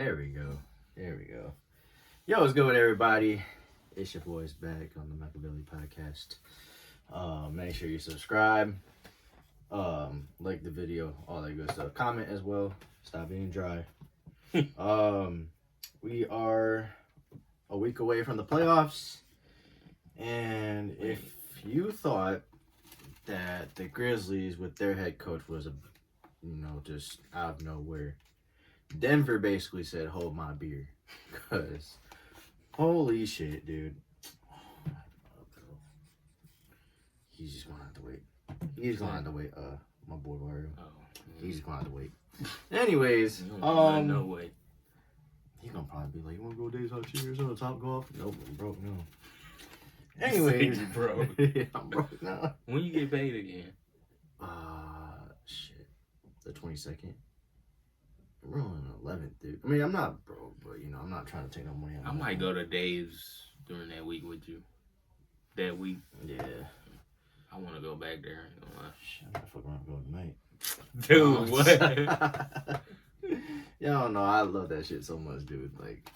There we go. Yo, what's good with everybody? It's your boys back on the Mackaveli Podcast. Make sure you subscribe, like the video, all that good stuff. Comment as well. Stop being dry. We are a week away from the playoffs, and if you thought that the Grizzlies with their head coach was just out of nowhere, Denver basically said, "Hold my beer," because holy shit, dude. He's just gonna have to wait. My boy Mario. He's just gonna have to wait. Anyways, no way. He's gonna probably be like, "You wanna go days out cheers on the top golf?" Nope, I'm broke now. Anyways, bro. Yeah, I'm broke now. When you get paid again? Shit. The 22nd. We're on the 11th, dude. I mean, I'm not broke, but I'm not trying to take no money out. I might go to Dave's during that week with you. That week. Yeah. I want to go back there. Ain't gonna lie. Shit, I'm gonna fuck around going tonight. Dude, what? Y'all know I love that shit so much, dude. Like,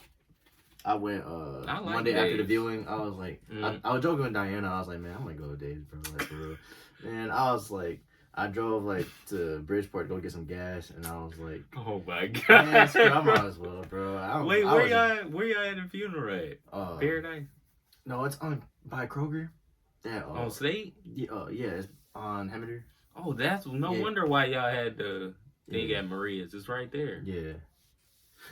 I went like Monday Dave's. after the viewing. I was like, I was joking with Diana. I was like, man, I might go to Dave's, bro. Like, for real. And I was like, I drove to Bridgeport to go get some gas, and I was like, oh my god, man, I might as well, bro. Wait, where y'all at the funeral at? Paradise? No, it's by Kroger. That on State? Yeah, it's on Hemider. Oh, that's no wonder why y'all had the thing at Maria's. It's right there. Yeah.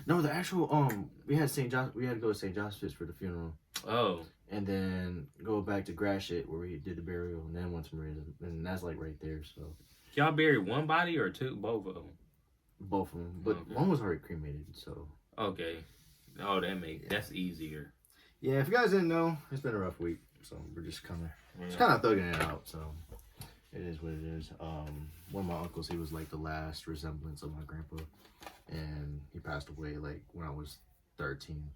No, the actual we had St. John. We had to go to St. Joseph's for the funeral. Oh. And then go back to Gratiot where we did the burial, and then went to Maria's, and that's like right there. So. Y'all buried one body or two? Both of them. Both of them, but one was already cremated. So. Okay. Oh, that's easier. Yeah, if you guys didn't know, it's been a rough week, so we're just kind of thugging it out. So. It is what it is. One of my uncles, he was like the last resemblance of my grandpa, and he passed away like when I was 13,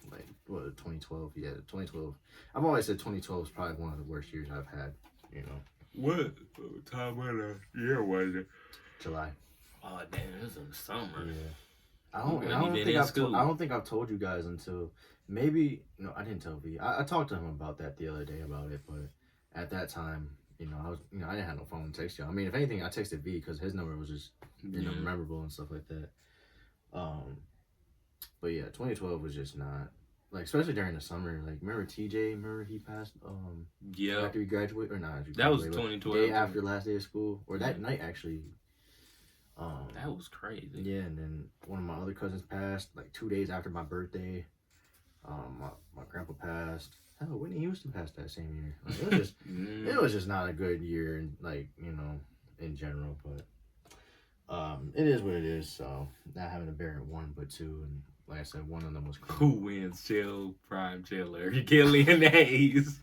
like 2012. Yeah, 2012. I've always said 2012 is probably one of the worst years I've had. What time of the year was it? July. Oh damn, it was in the summer. Yeah. I don't think I've told you guys until maybe I didn't tell V. I talked to him about that the other day about it, but at that time. I didn't have no phone to text you. I mean, if anything, I texted V because his number was just, memorable and stuff like that. But yeah, 2012 was just not, like, especially during the summer. Like, remember TJ? Remember he passed, after he graduated? Or not, that was 2012. Day after last day of school. Or that night, actually. That was crazy. Yeah, and then one of my other cousins passed, like, 2 days after my birthday. My grandpa passed. Hell, Whitney Houston passed that same year. Like, it was just not a good year, in general. But it is what it is. So not having to bear it one, but two, and like I said, one of them was. Who wins? Chill, prime chiller, Killian Hayes.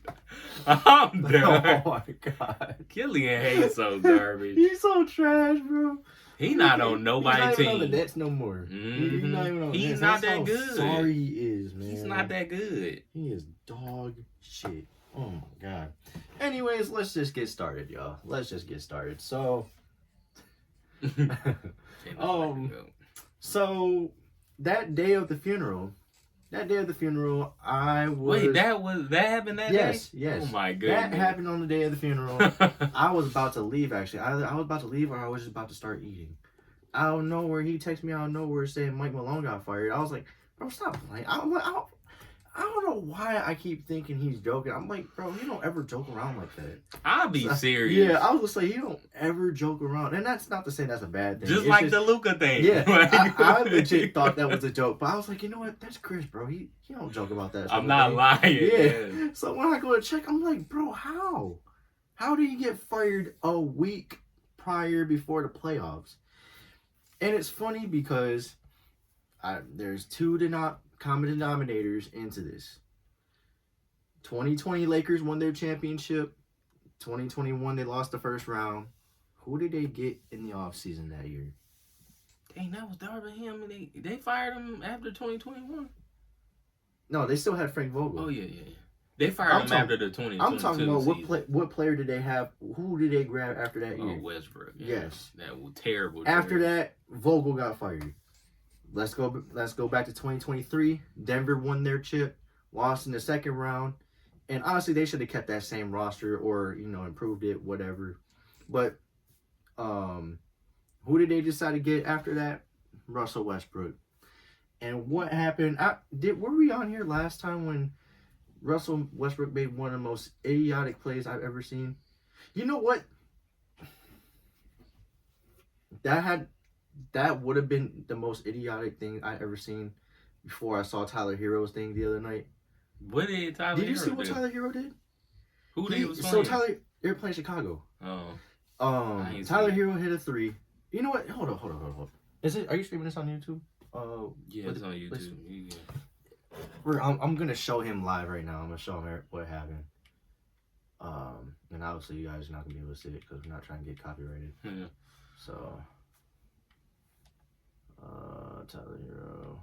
I'm done. Oh my god, Killian Hayes so garbage. He's so trash, bro. He not on nobody's team. He's not even on the Nets no more. Mm-hmm. He's not even on the Nets. He's not that good. Sorry he is, man. He's not that good. He is dog shit. Oh my god. Anyways, let's just get started, y'all. Let's just get started. So, so that day of the funeral, I was. Wait, that happened that day? Yes. Oh my goodness. That happened on the day of the funeral. I was about to leave, actually. I was about to leave, or I was just about to start eating. Out of nowhere, he texted me out of nowhere saying Mike Malone got fired. I was like, bro, stop playing. I don't know why I keep thinking he's joking. I'm like, bro, he don't ever joke around like that. I'll be serious. Yeah, I was gonna say he don't ever joke around, and that's not to say that's a bad thing. Just like the Luka thing. Yeah, I legit thought that was a joke, but I was like, you know what? That's Chris, bro. He don't joke about that. I'm not lying. Yeah. So when I go to check, I'm like, bro, how? How did he get fired a week prior before the playoffs? And it's funny because there's two common denominators into this. 2020 Lakers won their championship. 2021 they lost the first round. Who did they get in the offseason that year? Dang, that was Darvin Ham, and they fired him after 2021. No, they still had Frank Vogel. Oh yeah. They fired him after the 2022 I'm talking about what player did they have? Who did they grab after that year? Oh, Westbrook. Yeah. Yes. That was terrible. After that, Vogel got fired. Let's go back to 2023. Denver won their chip, lost in the second round. And honestly, they should have kept that same roster or, improved it, whatever. But who did they decide to get after that? Russell Westbrook. And what happened? Were we on here last time when Russell Westbrook made one of the most idiotic plays I've ever seen? You know what? That would have been the most idiotic thing I ever seen before I saw Tyler Hero's thing the other night. What did Tyler Hero do? Did you see what Tyler Hero did? Who they was playing? So Tyler, they're playing Chicago. Oh. Tyler Hero hit a 3. You know what? Hold on. Are you streaming this on YouTube? Yeah, it's on YouTube. Yeah. I'm gonna show him live right now. I'm gonna show him what happened. And obviously you guys are not gonna be able to see it because we're not trying to get copyrighted. Yeah. So, Tyler Hero.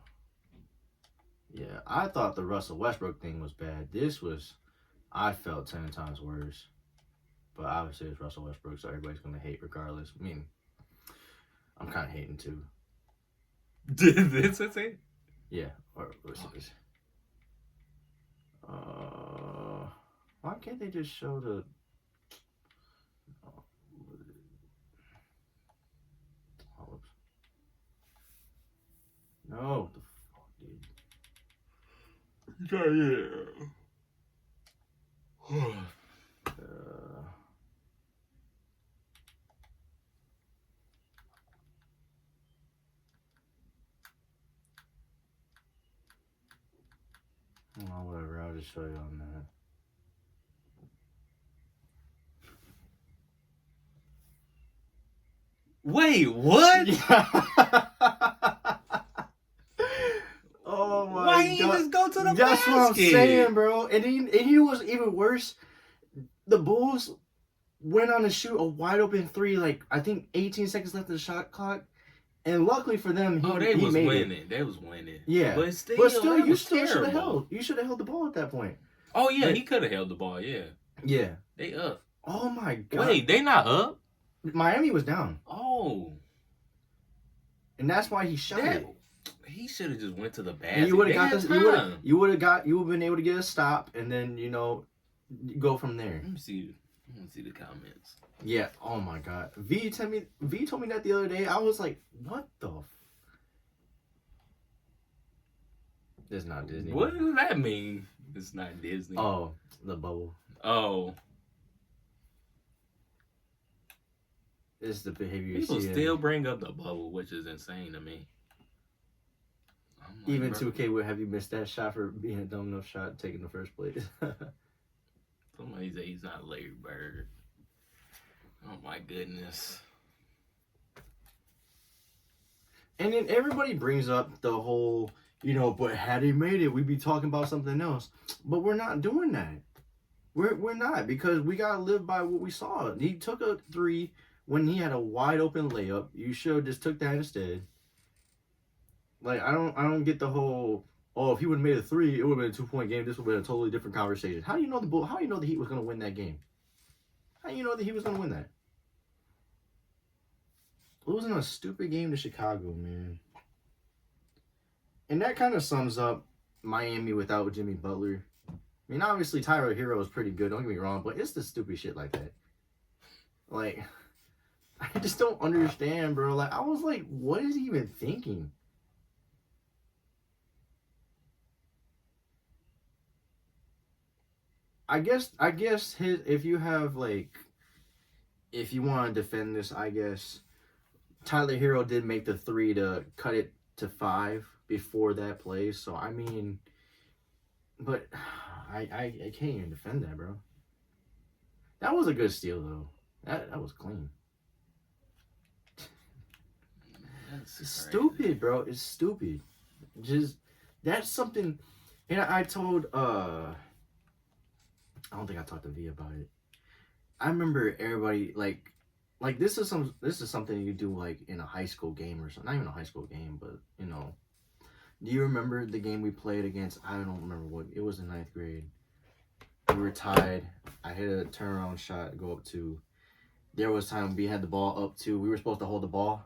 Yeah, I thought the Russell Westbrook thing was bad. I felt 10 times worse. But obviously it's Russell Westbrook, so everybody's gonna hate regardless. I mean, I'm kind of hating too. Did this say? Yeah. Or what's this? Why can't they just show the? No, the fuck, dude. Yeah. Whatever. I'll just show you on that. Wait, what? Oh my god! Why didn't you just go to the That's basket? what I'm saying, bro. And he was even worse. The Bulls went on to shoot a wide open 3, like I think 18 seconds left of the shot clock. And luckily for them, they was made winning. it. They was winning. Yeah, but still, you still should have held. You should have held the ball at that point. Oh yeah, he could have held the ball. Yeah. Yeah. They up. Oh my god. Wait, they not up? Miami was down. Oh. And that's why he shot it. He should have just went to the basket. And you would have got this. You would have been able to get a stop, and then go from there. Let me see the comments. Yeah. Oh my god. V told me that the other day. I was like, what the? It's not Disney. What does that mean? It's not Disney. Oh, the bubble. Oh. It's the behavior. People still bring up the bubble, which is insane to me. Like, even 2K would have you missed that shot for being a dumb enough shot taken in the first place. Somebody say he's not Larry Bird. Oh my goodness. And then everybody brings up the whole, but had he made it, we'd be talking about something else. But we're not doing that. We're not, because we gotta live by what we saw. He took a 3 when he had a wide open layup. You should have just took that instead. Like, I don't get the whole, if he would have made a 3, it would have been a 2-point game. This would have been a totally different conversation. How do you know the Heat was gonna win that game? How do you know that he was gonna win that? Losing a stupid game to Chicago, man. And that kind of sums up Miami without Jimmy Butler. I mean, obviously Tyler Hero is pretty good, don't get me wrong, but it's the stupid shit like that. Like, I just don't understand, bro. Like, I was like, what is he even thinking? I guess if you want to defend this, I guess Tyler Hero did make the 3 to cut it to 5 before that play. So I mean, but I can't even defend that, bro. That was a good steal though. That was clean. It's stupid, bro. It's stupid. Just that's something. And I told I don't think I talked to V about it. I remember everybody like this is something you do like in a high school game or something. Not even a high school game, but do you remember the game we played against? I don't remember what it was in 9th grade. We were tied. I hit a turnaround shot, go up 2. There was time we had the ball up 2. We were supposed to hold the ball,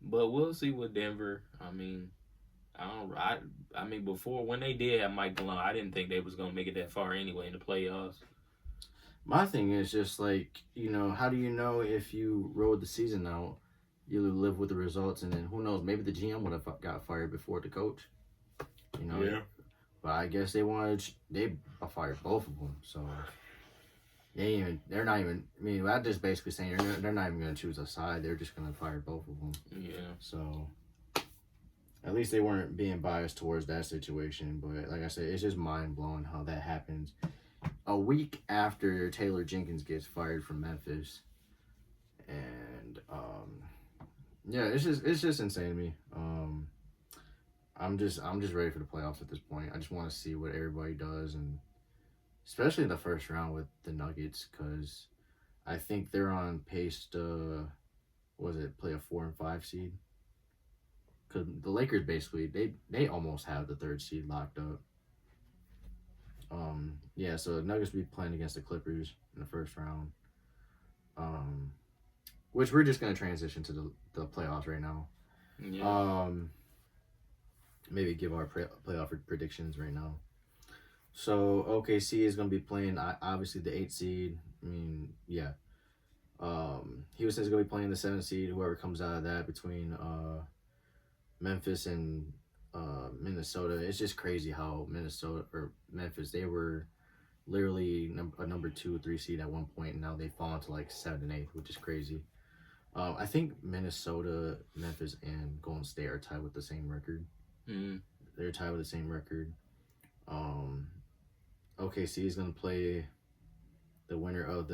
But we'll see with Denver. I mean, I mean, before when they did have Mike Malone, I didn't think they was gonna make it that far anyway in the playoffs. My thing is just like, how do you know if you rode the season out, you live with the results, and then who knows, maybe the GM would have got fired before the coach. Yeah. But I guess they fired both of them, so they're not even. I mean, I'm just basically saying they're not even gonna choose a side. They're just gonna fire both of them. Yeah. So at least they weren't being biased towards that situation. But like I said, it's just mind blowing how that happens. A week after Taylor Jenkins gets fired from Memphis, and yeah, it's just insane to me. I'm just ready for the playoffs at this point. I just want to see what everybody does, and especially in the first round with the Nuggets, because I think they're on pace to play a 4 and 5 seed. Because the Lakers basically they almost have the 3rd seed locked up. Yeah, so the Nuggets will be playing against the Clippers in the first round. Which we're just gonna transition to the playoffs right now. Yeah. Maybe give our playoff predictions right now. So OKC is gonna be playing obviously the 8th seed. I mean, yeah. Houston's gonna be playing the 7th seed. Whoever comes out of that between Memphis and Minnesota. It's just crazy how Memphis, they were literally a number 2 or 3 seed at one point, and now they've fallen to like 7th and 8th, which is crazy. I think Minnesota, Memphis, and Golden State are tied with the same record. They're tied with the same record. OKC is gonna play the winner of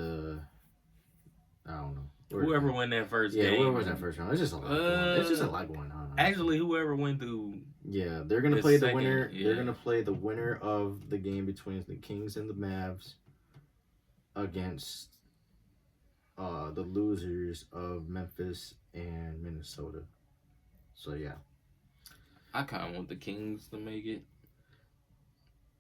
I don't know. Whoever won that first game. Yeah, whoever won that first round. It's just a lot. It's just a lot going on. Actually, whoever went through. Yeah, they're gonna play the winner. Yeah. They're gonna play the winner of the game between the Kings and the Mavs against the losers of Memphis and Minnesota. So yeah. I kind of want the Kings to make it.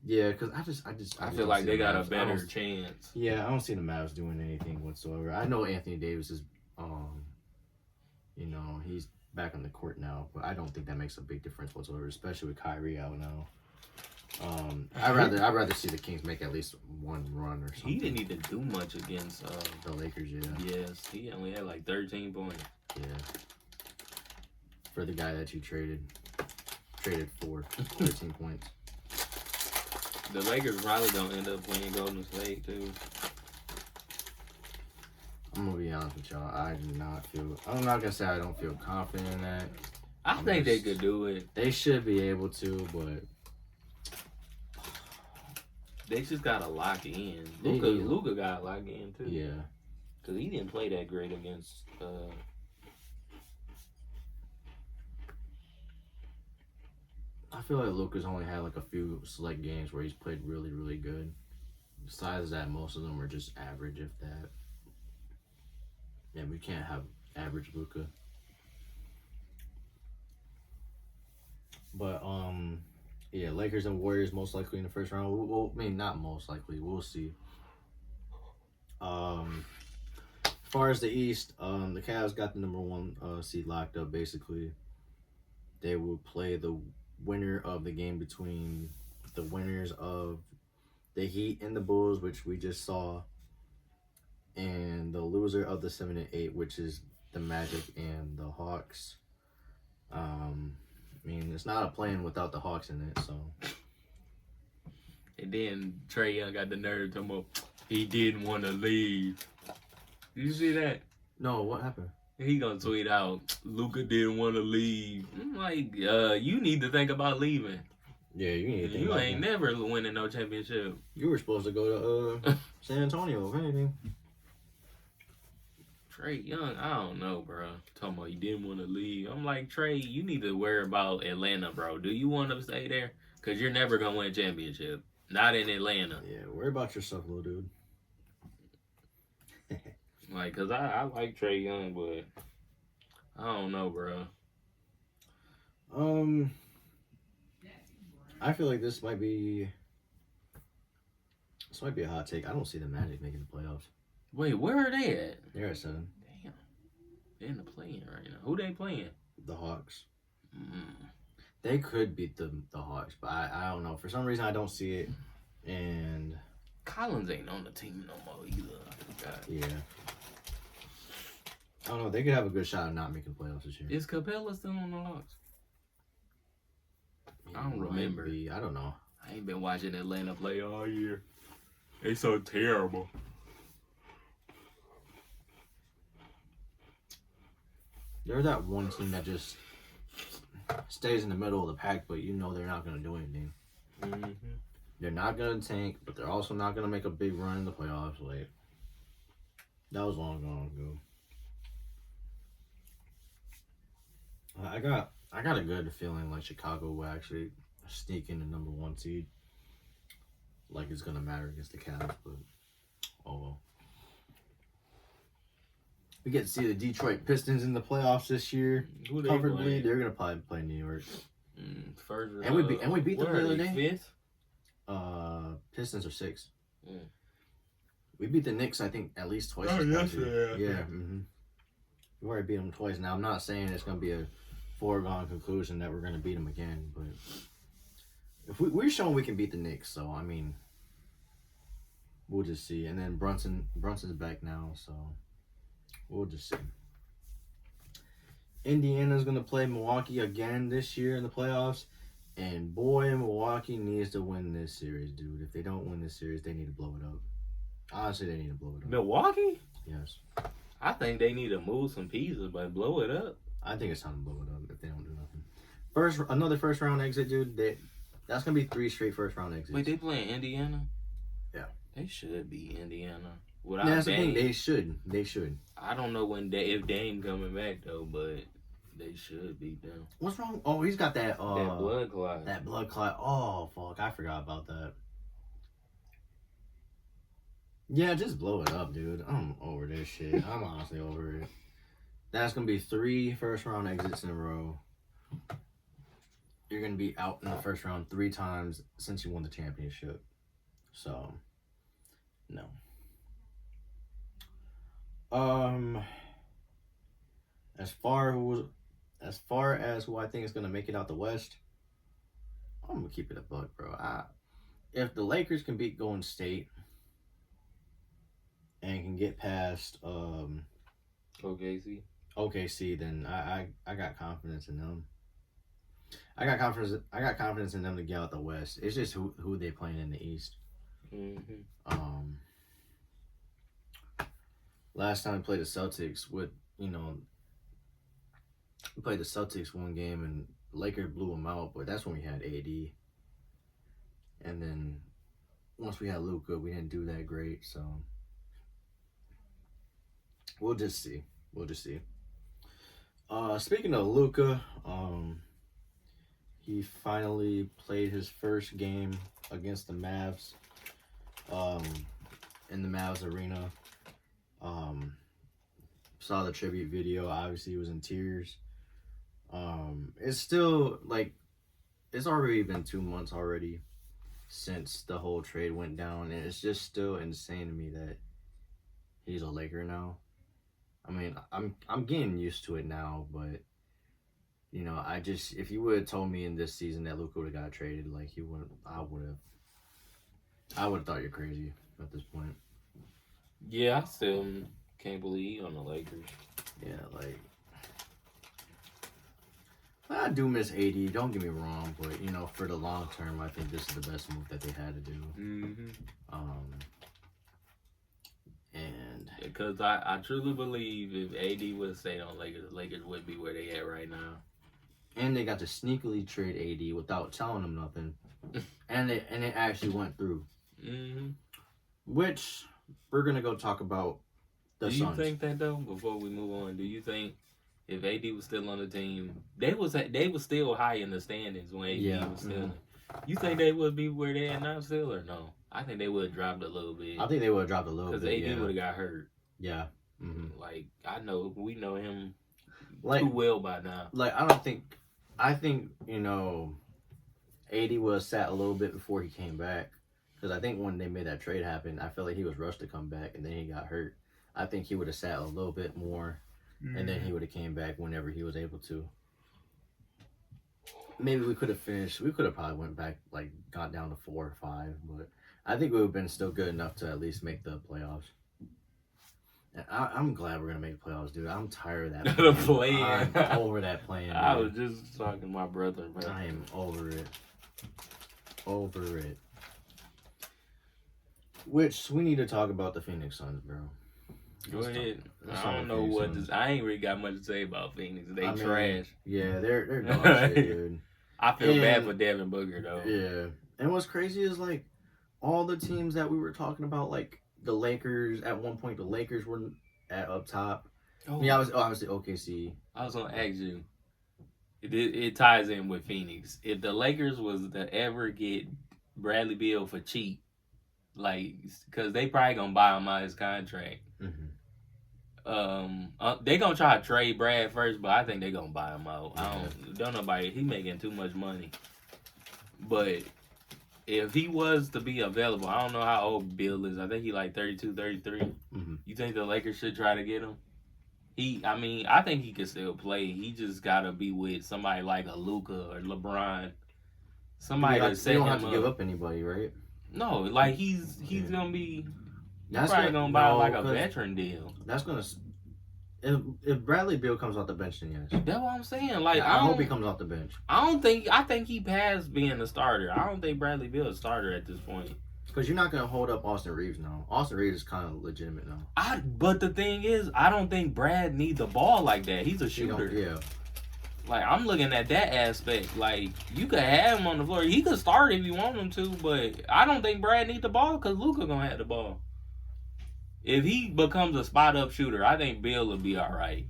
Yeah, because I feel like they got a better chance. Yeah, I don't see the Mavs doing anything whatsoever. I know Anthony Davis is, he's back on the court now, but I don't think that makes a big difference whatsoever, especially with Kyrie out now. I'd rather see the Kings make at least one run or something. He didn't even do much against the Lakers. Yeah. Yes, he only had like 13 points. Yeah. For the guy that you traded for 13 points. The Lakers probably gonna end up playing Golden State too. I'm gonna be honest with y'all. I'm not gonna say I don't feel confident in that. I think they could do it. They should be able to, but they just gotta lock in. Luka got locked in too. Yeah. Cause he didn't play that great against. I feel like Luka's only had like a few select games where he's played really, really good. Besides that, most of them are just average, if that. Yeah, we can't have average Luka. But yeah, Lakers and Warriors most likely in the first round. Well, I mean, not most likely. We'll see. As far as the East, the Cavs got the number 1 seed locked up. Basically, they will play the winner of the game between the winners of the Heat and the Bulls, which we just saw, and the loser of the 7 and 8, which is the Magic and the Hawks. I mean, it's not a plan without the Hawks in it, so. And then Trae Young got the nerve to talk about he didn't want to leave. Did you see that? No, what happened? He gonna tweet out, Luka didn't want to leave. I'm like, you need to think about leaving. Yeah, you need to think You about ain't that. never winning no championship. You were supposed to go to San Antonio, if anything. Trae Young, I don't know, bro. Talking about he didn't want to leave. I'm like, Trae, you need to worry about Atlanta, bro. Do you want to stay there? Because you're never going to win a championship. Not in Atlanta. Yeah, worry about yourself, little dude. Like, because I like Trae Young, but I don't know, bro. I feel like this might be a hot take. I don't see the Magic making the playoffs. Wait, where are they at? They're at 7. Damn. They're in the playing right now. Who they playing? The Hawks. Mm. They could beat the Hawks, but I don't know. For some reason, I don't see it. And Collins ain't on the team no more either. Yeah. I don't know. They could have a good shot of not making playoffs this year. Is Capella still on the Hawks? I don't remember. I don't know. I ain't been watching Atlanta play all year. They so terrible. They're that one team that just stays in the middle of the pack, but you know they're not going to do anything. Mm-hmm. They're not going to tank, but they're also not going to make a big run in the playoffs. Like, that was long ago. I got a good feeling like Chicago will actually sneak in the number 1 seed. Like it's gonna matter against the Cavs, but oh well. We get to see the Detroit Pistons in the playoffs this year. Who they Comfortably, playing? they're gonna probably play New York. First, And we beat them the other day. 5th? Pistons are 6. Mm. We beat the Knicks, I think, at least twice. Oh, this past yes, year. yeah. Yeah. Mm-hmm. We already beat them twice. Now I'm not saying it's gonna be a foregone conclusion that we're gonna beat them again, but if we're showing we can beat the Knicks, so I mean, we'll just see. And then Brunson's back now, so we'll just see. Indiana's gonna play Milwaukee again this year in the playoffs, and boy, Milwaukee needs to win this series, dude. If they don't win this series, they need to blow it up. Honestly, they need to blow it up. Milwaukee? Yes. I think they need to move some pieces, but blow it up. I think it's time to blow it up if they don't do nothing. Another first round exit, dude. That's gonna be 3 straight first round exits. Wait, they playing Indiana? Yeah. They should be Indiana. Without That's Dame, the thing. They should. I don't know if Dame coming back though, but they should beat them. What's wrong? Oh, he's got that That blood clot. That blood clot. Oh fuck, I forgot about that. Yeah, just blow it up, dude. I'm over this shit. I'm honestly over it. That's gonna be 3 first round exits in a row. You're gonna be out in the first round 3 times since you won the championship. So, no. As far as who I think is gonna make it out the West, I'm gonna keep it a buck, bro. If the Lakers can beat Golden State and can get past OKC, then I got confidence in them. I got confidence in them to get out the West. It's just who they playing in the East. Mm-hmm. Last time we played the Celtics we played the Celtics one game and Lakers blew them out, but that's when we had AD. And then once we had Luka, we didn't do that great, so we'll just see. Speaking of Luka, he finally played his first game against the Mavs in the Mavs arena. Saw the tribute video. Obviously, he was in tears. It's still it's already been 2 months already since the whole trade went down, and it's just still insane to me that he's a Laker now. I mean, I'm getting used to it now, but if you would have told me in this season that Luka would have got traded, I would have thought you're crazy at this point. Yeah, I still can't believe on the Lakers. Yeah, I do miss AD. Don't get me wrong, but for the long term, I think this is the best move that they had to do. Mm-hmm. And because I truly believe if AD would have stayed on Lakers, the Lakers would be where they at right now. And they got to sneakily trade AD without telling them nothing, and it actually went through. Mm-hmm. Which we're gonna go talk about. Do you think that though? Before we move on, do you think if AD was still on the team, they was still high in the standings when AD was still? Mm-hmm. You think they would be where they at now still, or no? I think they would have dropped a little bit. I think they would have dropped a little bit because AD would have got hurt. Yeah. Mm-hmm. We know him too well by now. I think AD would have sat a little bit before he came back. Because I think when they made that trade happen, I felt like he was rushed to come back, and then he got hurt. I think he would have sat a little bit more, and then he would have came back whenever he was able to. maybe we could have finished. We could have probably went back, like, got down to 4 or 5, but I think we would have been still good enough to at least make the playoffs. And I'm glad we're gonna make the playoffs, dude. I'm tired of that. The play-in. I'm over that playing. I was just talking to my brother, bro. I am over it. Over it. Which we need to talk about the Phoenix Suns, bro. Go ahead. Let's I talk don't about know Phoenix what Suns. this. I ain't really got much to say about Phoenix. They I mean, trash. Yeah, they're dog shit, dude. I feel bad And- for Devin Booker though. Yeah, and what's crazy is like all the teams that we were talking about, like the Lakers. At one point, the Lakers were at up top. Oh, Yeah, I was obviously OKC. I was gonna ask you. It ties in with Phoenix. If the Lakers was to ever get Bradley Beal for cheap, like, cause they probably gonna buy him out his contract. Mm-hmm. They gonna try to trade Brad first, but I think they gonna buy him out. Don't nobody. He making too much money. But if he was to be available, I don't know how old Bill is. I think he like 32, 33. Mm-hmm. You think the Lakers should try to get him? I think he can still play. He just gotta be with somebody like a Luka or LeBron. Somebody to set You him don't have to up. give up anybody, right? No, like he's gonna be. That's Probably gonna buy no, like a 'cause veteran deal. That's gonna. If Bradley Beal comes off the bench, then yes. That's what I'm saying. Like I hope he comes off the bench. I think he passed being a starter. I don't think Bradley Beal is a starter at this point. Because you're not gonna hold up Austin Reeves now. Austin Reeves is kind of legitimate now. But the thing is, I don't think Brad needs the ball like that. He's a shooter. Yeah. Like, I'm looking at that aspect. Like, you could have him on the floor. He could start if you want him to, but I don't think Brad needs the ball because Luka gonna have the ball. If he becomes a spot-up shooter, I think Bill will be all right.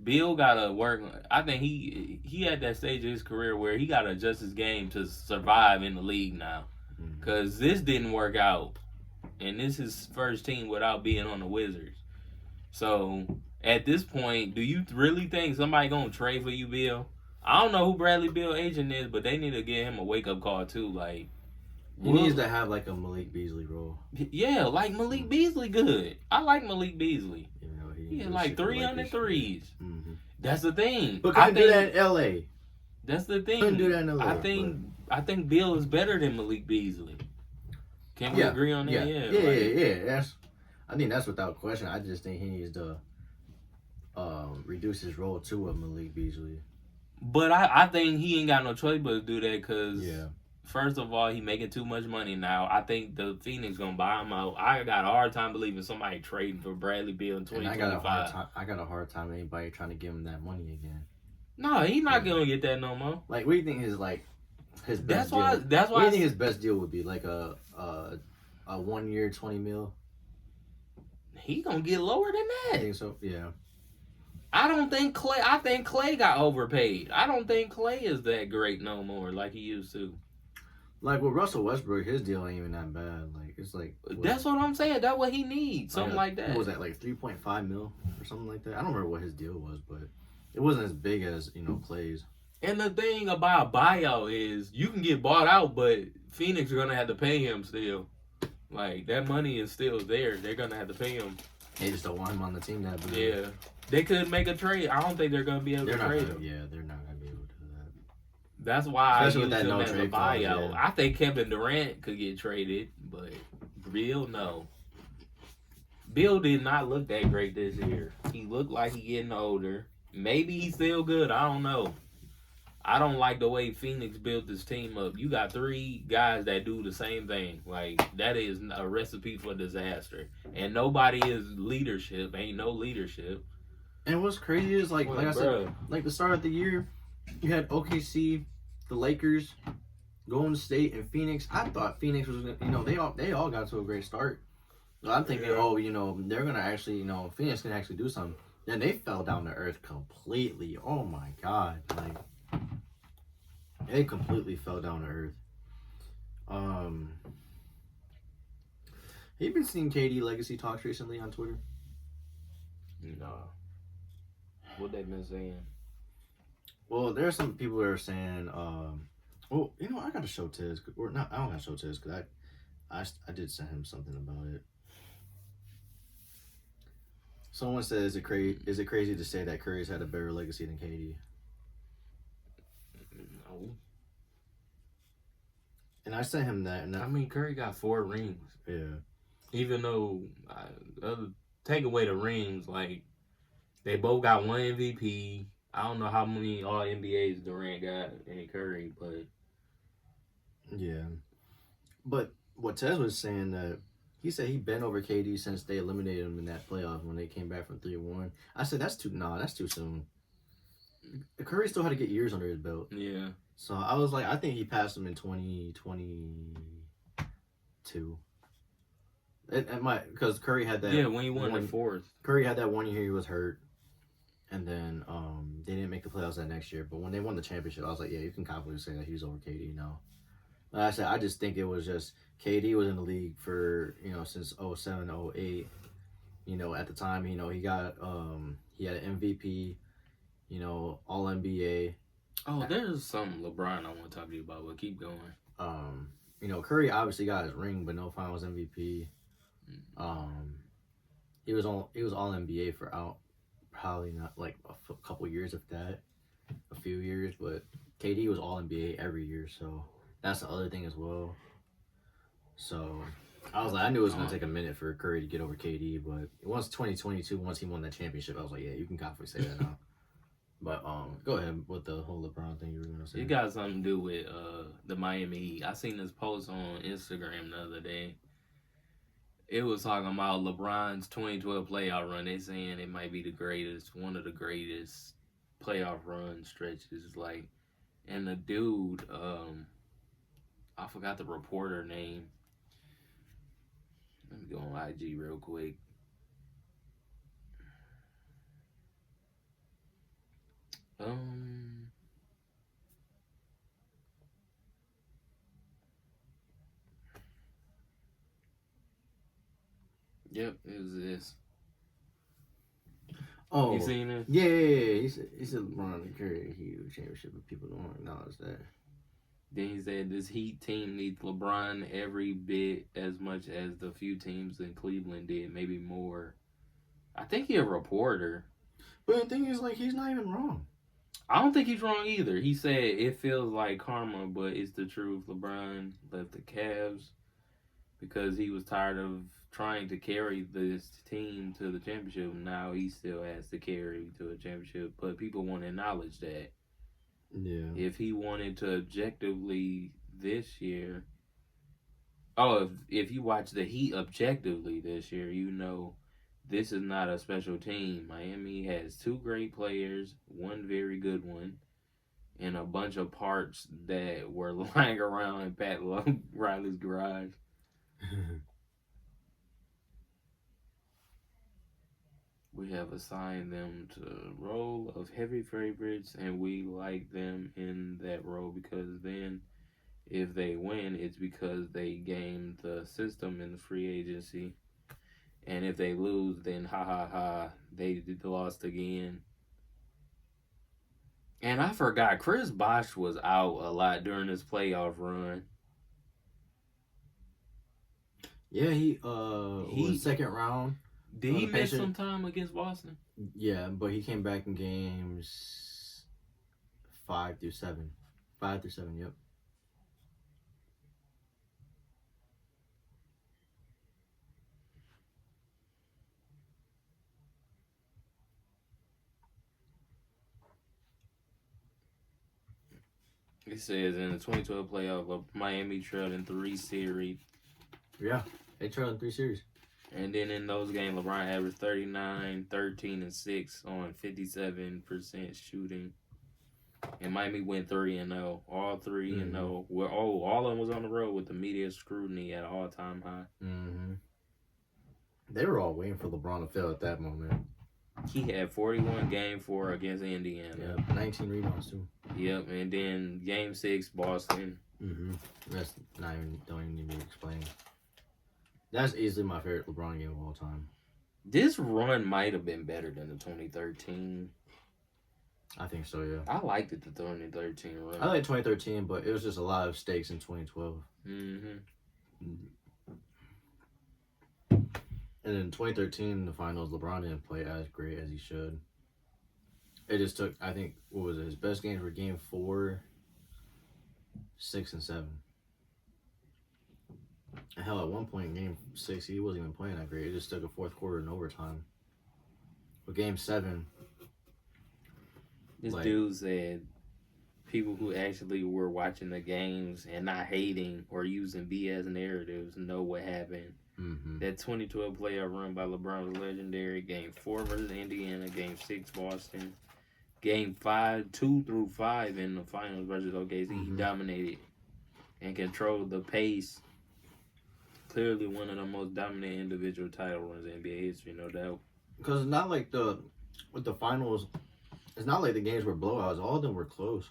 Bill gotta work. I think he at that stage of his career where he gotta adjust his game to survive in the league now. Because this didn't work out. And this is his first team without being on the Wizards. So, at this point, do you really think somebody going to trade for you, Bill? I don't know who Bradley Beal agent is, but they need to give him a wake-up call, too. Like, he needs to have, like, a Malik Beasley role. Yeah, like Malik Beasley good. I like Malik Beasley. You know, He had like 300 threes. Mm-hmm. That's the thing. But couldn't do that in L.A. That's the thing. Couldn't do that in L.A. I think Bill is better than Malik Beasley. Can we agree on that? Yeah. I think that's without question. I just think he needs to reduce his role to a Malik Beasley. But I think he ain't got no choice but to do that because, first of all, he making too much money now. I think the Phoenix going to buy him out. I got a hard time believing somebody trading for Bradley Beal in 2025. I got a hard time anybody trying to give him that money again. No, he's not going to get that no more. Like, what do you think his best deal? That's why. What do you think his best deal would be? Like a 1 year, $20 million? He gonna get lower than that. I think so. Yeah. I don't think Clay. I think Clay got overpaid. I don't think Clay is that great no more like he used to. Like with Russell Westbrook, his deal ain't even that bad. Like it's like that's what I'm saying. That's what he needs. Something like that. What was that, like 3.5 mil or something like that? I don't remember what his deal was, but it wasn't as big as Clay's. And the thing about a buyout is you can get bought out, but Phoenix are gonna have to pay him still. Like that money is still there. They're gonna have to pay him. They just don't want him on the team that bad. Yeah, they could make a trade. I don't think they're gonna be able to trade him. Yeah, they're not gonna be able to do that. That's why Especially I use him as a buyout. Yeah. I think Kevin Durant could get traded, but Bill, no. Bill did not look that great this year. He looked like he getting older. Maybe he's still good. I don't know. I don't like the way Phoenix built this team up. You got 3 guys that do the same thing. Like, that is a recipe for disaster. And nobody is leadership. Ain't no leadership. And what's crazy is, like I said, like the start of the year, you had OKC, the Lakers, Golden State, and Phoenix. I thought Phoenix was, they all got to a great start. So I'm thinking, they're going to actually, Phoenix can actually do something. Then they fell down to earth completely. Oh, my God. Like, they completely fell down to earth. Have you been seeing KD legacy talks recently on Twitter? No. What they been saying? Well, there are some people that are saying, I got to show Tiz. Or not, I don't got to show Tiz because I did send him something about it. Someone said, is it crazy to say that Curry's had a better legacy than KD? And I sent him that. And I mean, Curry got 4 rings. Yeah. Even though, take away the rings, like, they both got 1 MVP. I don't know how many All NBAs Durant got and Curry, but Yeah. But what Tez was saying that he said he been over KD since they eliminated him in that playoff when they came back from 3-1. I said that's too soon. Curry still had to get years under his belt. yeah. So I was like, I think he passed him in 2022. It might, because Curry had that. Yeah, when he won the 4th. Curry had that 1 year he was hurt, and then they didn't make the playoffs that next year. But when they won the championship, I was like, yeah, you can confidently say that he was over KD now. Like I said, I just think it was just KD was in the league for since 07, 08. At the time, he got he had an MVP, All NBA. Oh, there's something LeBron I want to talk to you about, but keep going. Curry obviously got his ring, but no Finals MVP. He was all NBA for probably not like a couple years of that, a few years, but KD was all NBA every year, so that's the other thing as well. So I was like, I knew it was gonna take a minute for Curry to get over KD, but once 2022, once he won that championship, I was like, yeah, you can confidently say that now. But go ahead with the whole LeBron thing you were gonna say. It got something to do with the Miami Heat. I seen this post on Instagram the other day. It was talking about LeBron's 2012 playoff run. They saying it might be one of the greatest playoff run stretches. Like, and the dude, I forgot the reporter name. Let me go on IG real quick. Yep, it was this. Oh, you seen it? Yeah. He said LeBron carried a huge championship, but people don't acknowledge that. Then he said this Heat team needs LeBron every bit as much as the few teams in Cleveland did, maybe more. I think he's a reporter. But the thing is, like, he's not even wrong. I don't think he's wrong either. He said it feels like karma, but it's the truth. LeBron left the Cavs because he was tired of trying to carry this team to the championship. Now he still has to carry to a championship, but people want to acknowledge that. Yeah. If he wanted to objectively this year, if you watch the Heat objectively this year, this is not a special team. Miami has 2 great players, 1 very good one, and a bunch of parts that were lying around in Pat Riley's garage. We have assigned them to the role of heavy favorites, and we like them in that role because then if they win, it's because they gamed the system in the free agency. And if they lose, then they lost again. And I forgot, Chris Bosh was out a lot during this playoff run. Yeah, he was second round. Did he miss some time against Boston? Yeah, but he came back in games 5 through 7. 5 through 7, yep. It says in the 2012 playoff, Miami trailed in 3 series. Yeah, they trailed in 3 series. And then in those games, LeBron averaged 39, 13, and 6 on 57% shooting. And Miami went 3-0. All 3-0. All of them was on the road with the media scrutiny at an all-time high. Mm-hmm. They were all waiting for LeBron to fail at that moment. He had 41 game 4 against Indiana. Yeah, 19 rebounds too. Yep, and then game 6, Boston. Mm-hmm. That's don't even need me to explain. That's easily my favorite LeBron game of all time. This run might have been better than the 2013. I think so, yeah. I liked it, the 2013 run. I like 2013, but it was just a lot of stakes in 2012. Mm-hmm. And in 2013, in the finals, LeBron didn't play as great as he should. It just took, I think, what was it? His best games were game 4, 6, and 7. Hell, at one point in Game 6, he wasn't even playing that great. It just took a fourth quarter and overtime. But Game 7, This dude said people who actually were watching the games and not hating or using BS narratives know what happened. Mm-hmm. That 2012 playoff run by LeBron was legendary. Game 4 versus Indiana. Game 6 Boston. Game 5, 2 through 5 in the finals versus OKC. He dominated and controlled the pace. Clearly one of the most dominant individual title runs in NBA history, no doubt. Because it's not like with the finals, it's not like the games were blowouts. All of them were close.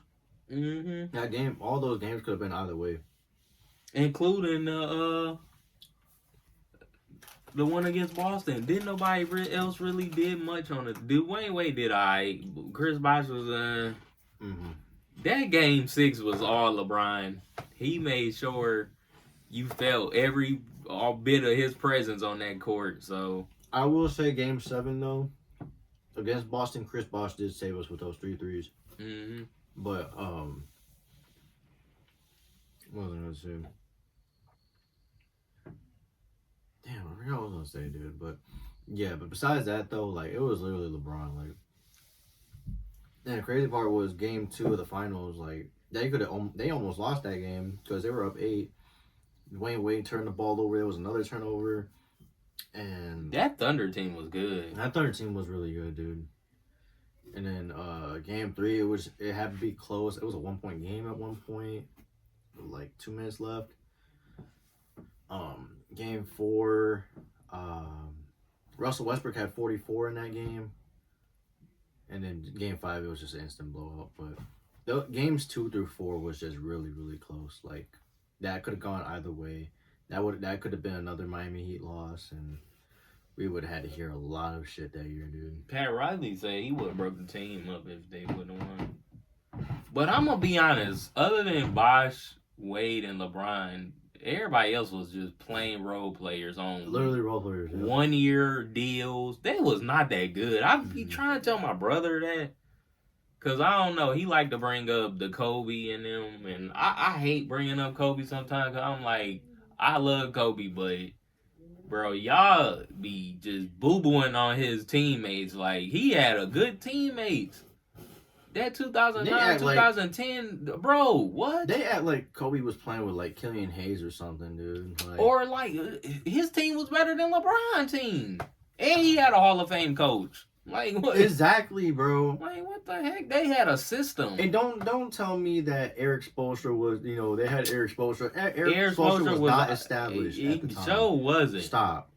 Mm-hmm. That game, all those games could have been either way. Including the one against Boston. Didn't nobody else really did much on it. Dwayne Wade did I. Chris Bosh was That game 6 was all LeBron. He made sure you felt all bit of his presence on that court. So I will say Game 7 though, against Boston, Chris Bosh did save us with those 3 threes. Mm-hmm. But what was I gonna say? Damn, I forgot what I was gonna say, dude. But yeah, but besides that though, like it was literally LeBron. Like, and the crazy part was Game 2 of the finals. Like they almost lost that game because they were up 8. Dwayne Wade turned the ball over. There was another turnover, and that Thunder team was good. That Thunder team was really good, dude. And then Game 3, it had to be close. It was a 1-point game at one point, like 2 minutes left. Game 4, Russell Westbrook had 44 in that game. And then Game 5, it was just an instant blowout. But the games 2 through 4 was just really, really close. Like that could have gone either way. That could have been another Miami Heat loss, and we would have had to hear a lot of shit that year, dude. Pat Riley said he would have broke the team up if they wouldn't have won. But I'm going to be honest. Other than Bosh, Wade, and LeBron, everybody else was just plain role players on literally role players. Yeah. 1-year deals. They was not that good. I be trying to tell my brother that. Because I don't know. He like to bring up the Kobe and them. And I hate bringing up Kobe sometimes. Because I'm like, I love Kobe, but bro, y'all be just boo-booing on his teammates. Like, he had a good teammates. That 2009, 2010, bro, what? They act like Kobe was playing with, like, Killian Hayes or something, dude. Like, or, like, his team was better than LeBron's team. And he had a Hall of Fame coach. Like, what? Exactly, bro. Like, what the heck? They had a system. And don't tell me that Eric Spoelstra was, they had Eric Spoelstra. Eric Spoelstra was not established at the time. So wasn't. Stop.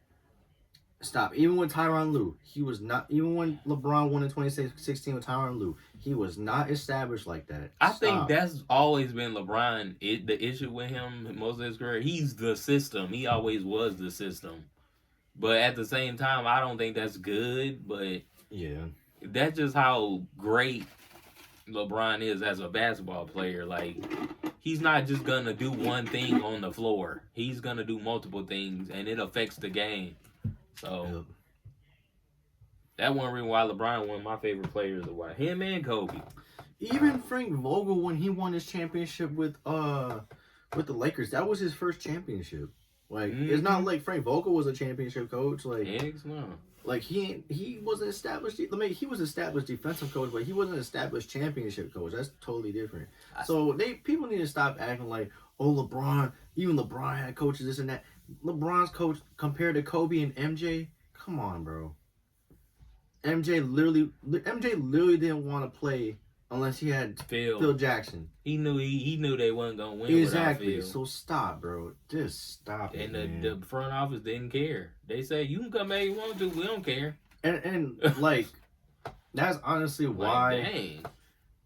Even with Tyronn Lue, he was not. Even when LeBron won in 2016 with Tyronn Lue, he was not established like that. I think that's always been LeBron. The issue with him most of his career, he's the system. He always was the system. But at the same time, I don't think that's good. But yeah, that's just how great LeBron is as a basketball player. Like, he's not just gonna do one thing on the floor. He's gonna do multiple things, and it affects the game. So that one reason why LeBron one of my favorite players of why him and Kobe. Even Frank Vogel, when he won his championship with the Lakers, that was his first championship. Like, it's not like Frank Vogel was a championship coach. Like, like he wasn't established. I mean, he was established defensive coach, but he wasn't an established championship coach. That's totally different. So people need to stop acting like, oh, LeBron. Even LeBron had coaches this and that. LeBron's coach compared to Kobe and MJ. Come on, bro. MJ literally didn't want to play unless he had Phil Jackson. He knew they wasn't gonna win. Exactly. So stop, bro. Just stop it. And the front office didn't care. They said you can come back if you want to. We don't care. And like that's honestly why. Dang.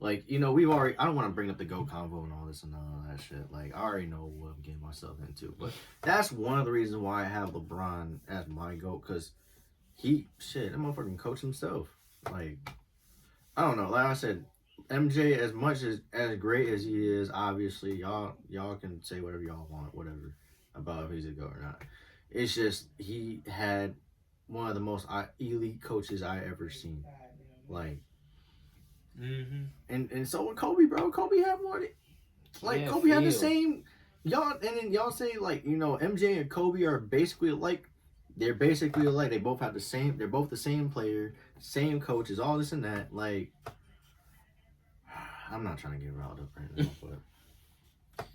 Like, we've already. I don't want to bring up the GOAT convo and all this and all that shit. Like, I already know what I'm getting myself into. But that's one of the reasons why I have LeBron as my GOAT, because that motherfucking coach himself. Like, I don't know. Like I said, MJ, as much as great as he is, obviously, y'all can say whatever y'all want, whatever, about if he's a GOAT or not. It's just, he had one of the most elite coaches I ever seen. Like, and so with Kobe, bro. Kobe had more. Like, Kobe had the same. y'all say like MJ and Kobe are basically alike. They're basically alike. They both have the same. They're both the same player, same coaches, all this and that. Like, I'm not trying to get riled up right now, but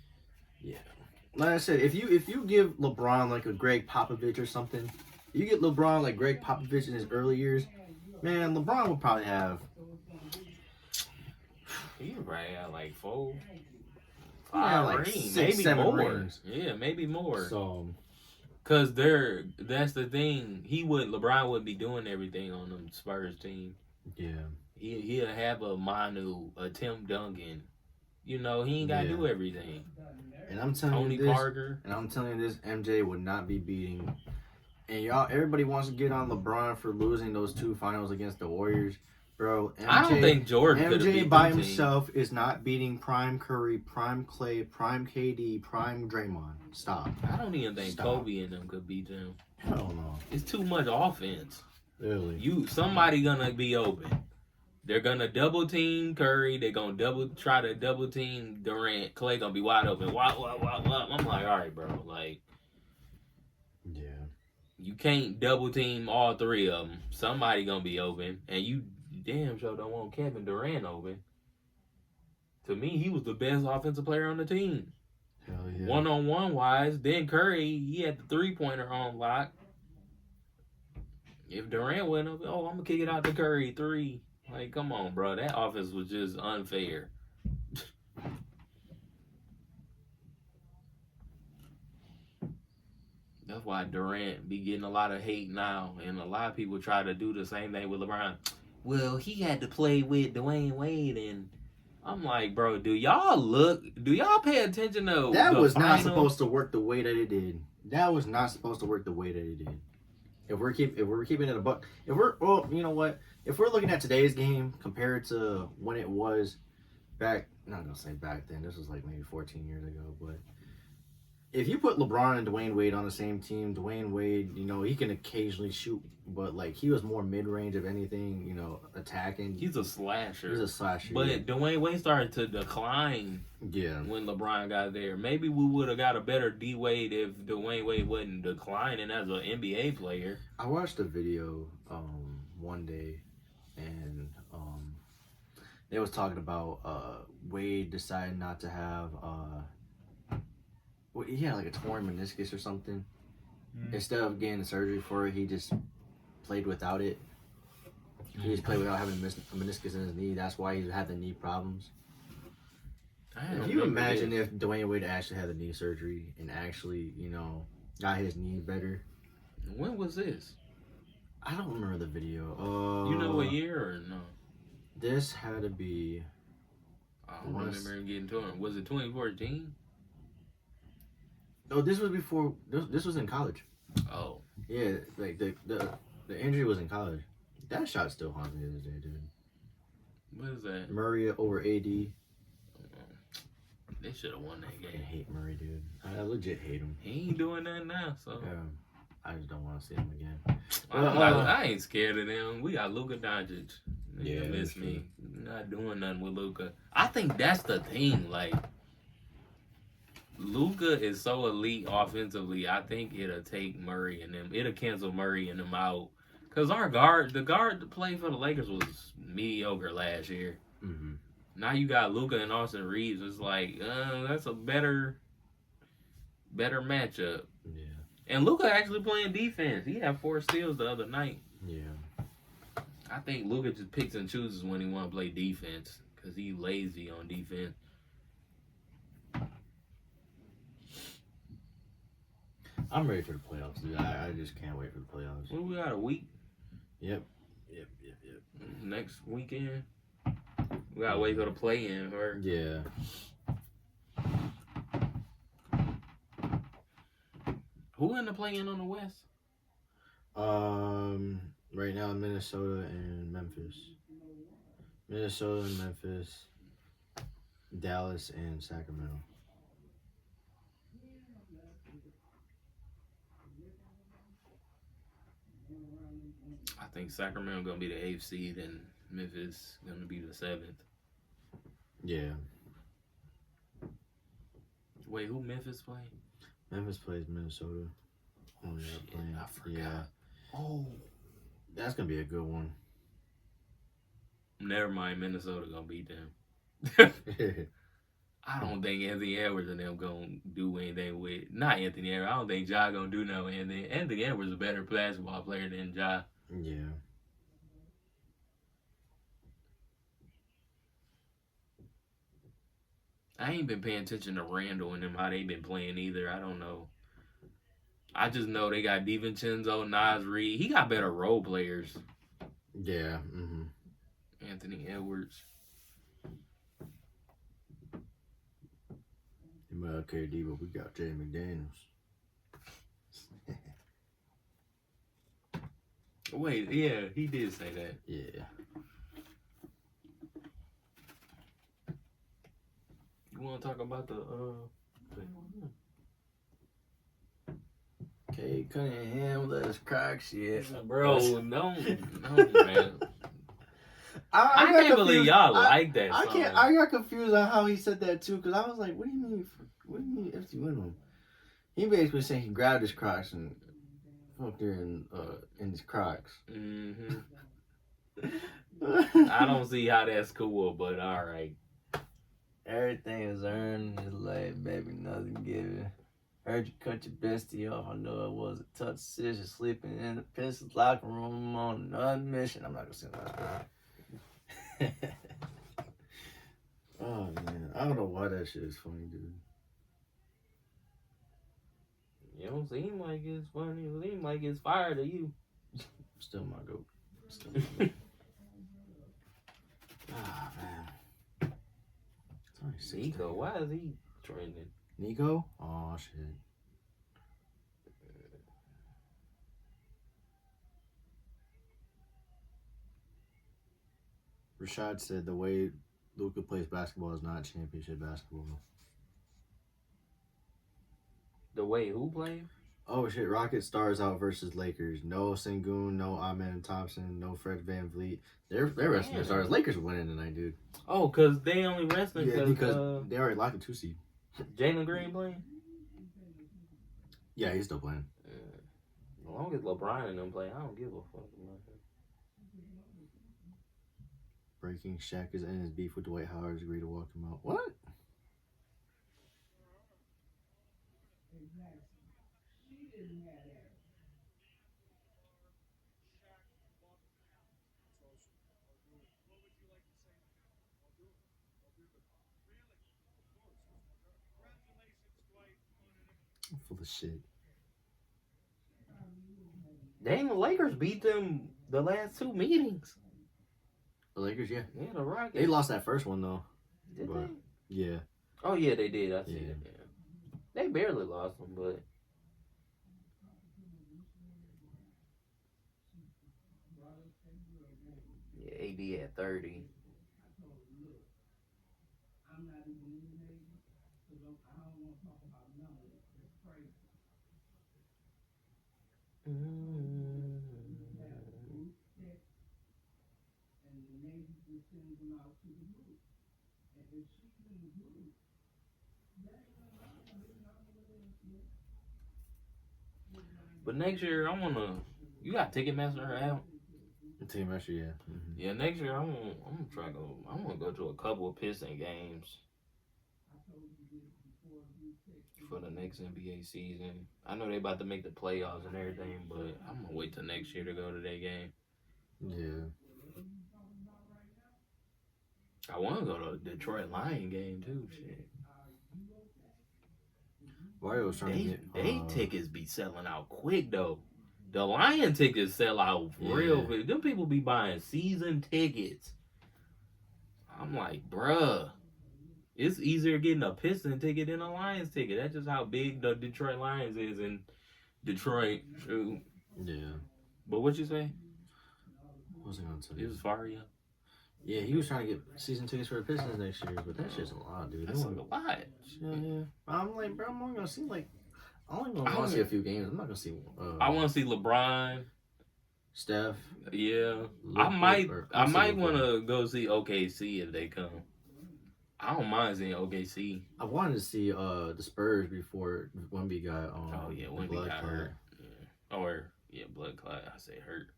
yeah. Like I said, if you give LeBron like a Greg Popovich or something, you get LeBron like Greg Popovich in his early years, man, LeBron would probably have. He probably had like 4, Yeah, 5 like rings, 6, maybe 7 more. rings. Yeah, maybe more. So, cause that's the thing. LeBron wouldn't be doing everything on them Spurs team. yeah. He'll have a Manu, a Tim Duncan. He ain't gotta do everything. And I'm telling Tony you this, Parker. and I'm telling you this, MJ would not be beating. And everybody wants to get on LeBron for losing those 2 finals against the Warriors. Bro, MJ, I don't think Jordan could have MJ beat by them himself is not beating Prime Curry, Prime Clay, Prime KD, Prime Draymond. Stop. I don't even think Kobe and them could beat them. Hell no. It's too much offense. Really? Somebody gonna be open. They're gonna double team Curry. They're gonna try to double team Durant. Clay gonna be wide open. What? I'm like, all right, bro. Like, yeah. You can't double team all 3 of them. Somebody gonna be open, and you damn sure don't want Kevin Durant open. To me, he was the best offensive player on the team. Hell yeah. 1-on-1 wise, then Curry, he had the 3-pointer on lock. If Durant went up, I'm gonna kick it out to Curry 3. Like, come on, bro. That offense was just unfair. That's why Durant be getting a lot of hate now, and a lot of people try to do the same thing with LeBron. Well, he had to play with Dwayne Wade, and I'm like, bro, do y'all pay attention to that the was final? not supposed to work the way that it did. That was not supposed to work the way that it did. If we're keeping it a buck, you know what? If we're looking at today's game compared to when it was back, not gonna say back then. This was like maybe 14 years ago, but if you put LeBron and Dwayne Wade on the same team, Dwayne Wade, he can occasionally shoot, but like he was more mid-range of anything, attacking. He's a slasher. But Dwayne Wade started to decline. Yeah. When LeBron got there, maybe we would have got a better D Wade if Dwayne Wade wasn't declining as an NBA player. I watched a video one day, and they was talking about Wade deciding not to have he had like a torn meniscus or something. Instead of getting the surgery for it, he just played without it. He just played without having a meniscus in his knee. That's why he had the knee problems. If you imagine if Dwayne Wade actually had the knee surgery and actually, got his knee better. When was this? I don't remember the video. You know what year or no? This had to be. I don't remember him getting torn. Was it 2014? No, this was before. This was in college. Oh. Yeah, like the injury was in college. That shot still haunts me to this day, dude. What is that? Murray over AD. They should have won that game. I hate Murray, dude. I legit hate him. He ain't doing that now, so. Yeah, I just don't want to see him again. I ain't scared of them. We got Luka Doncic. Yeah, miss me. Not doing nothing with Luka. I think that's the thing. Like, Luka is so elite offensively. I think it'll take Murray and them. It'll cancel Murray and them out. Cause the guard that played for the Lakers was mediocre last year. Mm-hmm. Now you got Luka and Austin Reeves. It's like, that's a better matchup. Yeah. And Luka actually playing defense. He had 4 steals the other night. Yeah. I think Luka just picks and chooses when he want to play defense because he lazy on defense. I'm ready for the playoffs, dude. I just can't wait for the playoffs. Well, we got a week. Yep. Next weekend. We got to wait for the play-in. Yeah. Who in the play-in on the West? Right now, Minnesota and Memphis. Minnesota and Memphis. Dallas and Sacramento. I think Sacramento going to be the 8th seed and Memphis going to be the 7th. Yeah. Wait, who Memphis play? Memphis plays Minnesota. Oh, shit, I forgot. Yeah. Oh. That's going to be a good one. Never mind, Minnesota going to beat them. I don't think Anthony Edwards and them gonna do anything with not Anthony Edwards. I don't think Ja gonna do nothing with Anthony. Anthony Edwards is a better basketball player than Ja. Yeah. I ain't been paying attention to Randall and them how they been playing either. I don't know. I just know they got DiVincenzo, Nas Reed. He got better role players. Yeah. Mm-hmm. Anthony Edwards. You might have KD, but we got Jay McDaniels. Wait, yeah, he did say that. Yeah. You want to talk about the Kate Cunningham, let us crack shit. bro? No, man. I got can't believe y'all like that I song. I got confused on how he said that too, because I was like, what do you mean if you win him? He basically saying he grabbed his Crocs and fucked her in his Crocs. Mm-hmm. I don't see how that's cool, but all right. Everything is earned in his life, baby, nothing given. Heard you cut your bestie off. I know it was a tough decision, sleeping in the Pistons locker room on another mission. I'm not gonna say that. Oh man, I don't know why that shit is funny, dude. You don't seem like it's funny. It seems like it's fire to you. Still my goat. Still my goat. Ah man. It's only 6 Nico, days. why is he trending? Nico? Oh shit. Rashad said the way Luka plays basketball is not championship basketball. The way who played? Oh shit, Rockets stars out versus Lakers. No Sengun, no Amen Thompson, no Fred Van Vliet. They're resting their stars. Lakers are winning tonight, dude. Oh, because they only resting because they already locked the 2 seed. Jalen Green playing? Yeah, he's still playing. As long as LeBron and them play, I don't give a fuck about him. Breaking Shaq is in his beef with Dwight Howard. Is agreed to walk him out. What? I'm full of shit. Dang, the Lakers beat them the last 2 meetings. The Lakers, yeah. Yeah, the Rockets. They lost that first one, though. Did but, they? Yeah. Oh, yeah, they did. I see Yeah. it. Yeah. They barely lost them, but... Yeah, AD at 30. But next year, I want to... You got Ticketmaster out? Ticketmaster, yeah. Mm-hmm. Yeah, next year, I'm gonna try to go... I'm going to go to a couple of Piston games for the next NBA season. I know they about to make the playoffs and everything, but I'm going to wait till next year to go to that game. Yeah. I want to go to a Detroit Lion game, too. Shit. Mario was trying to get... They tickets be selling out quick, though. The Lion tickets sell out real quick. Them people be buying season tickets. I'm like, bruh. It's easier getting a Piston ticket than a Lions ticket. That's just how big the Detroit Lions is in Detroit. Shoot. Yeah. But what you say? What was I going to say? It was Faria. Yeah, he was trying to get season tickets for the Pistons next year, but that shit's a lot, dude. That's like a lot. Yeah. I'm like, bro, I'm only going to see, like... I'm only going to want to see a few games. I'm not going to see... I want to see LeBron. Steph. Yeah. I might want to go see OKC if they come. I don't mind seeing OKC. I wanted to see the Spurs before Wemby got Wemby got hurt. Yeah. Or blood clot. I say hurt.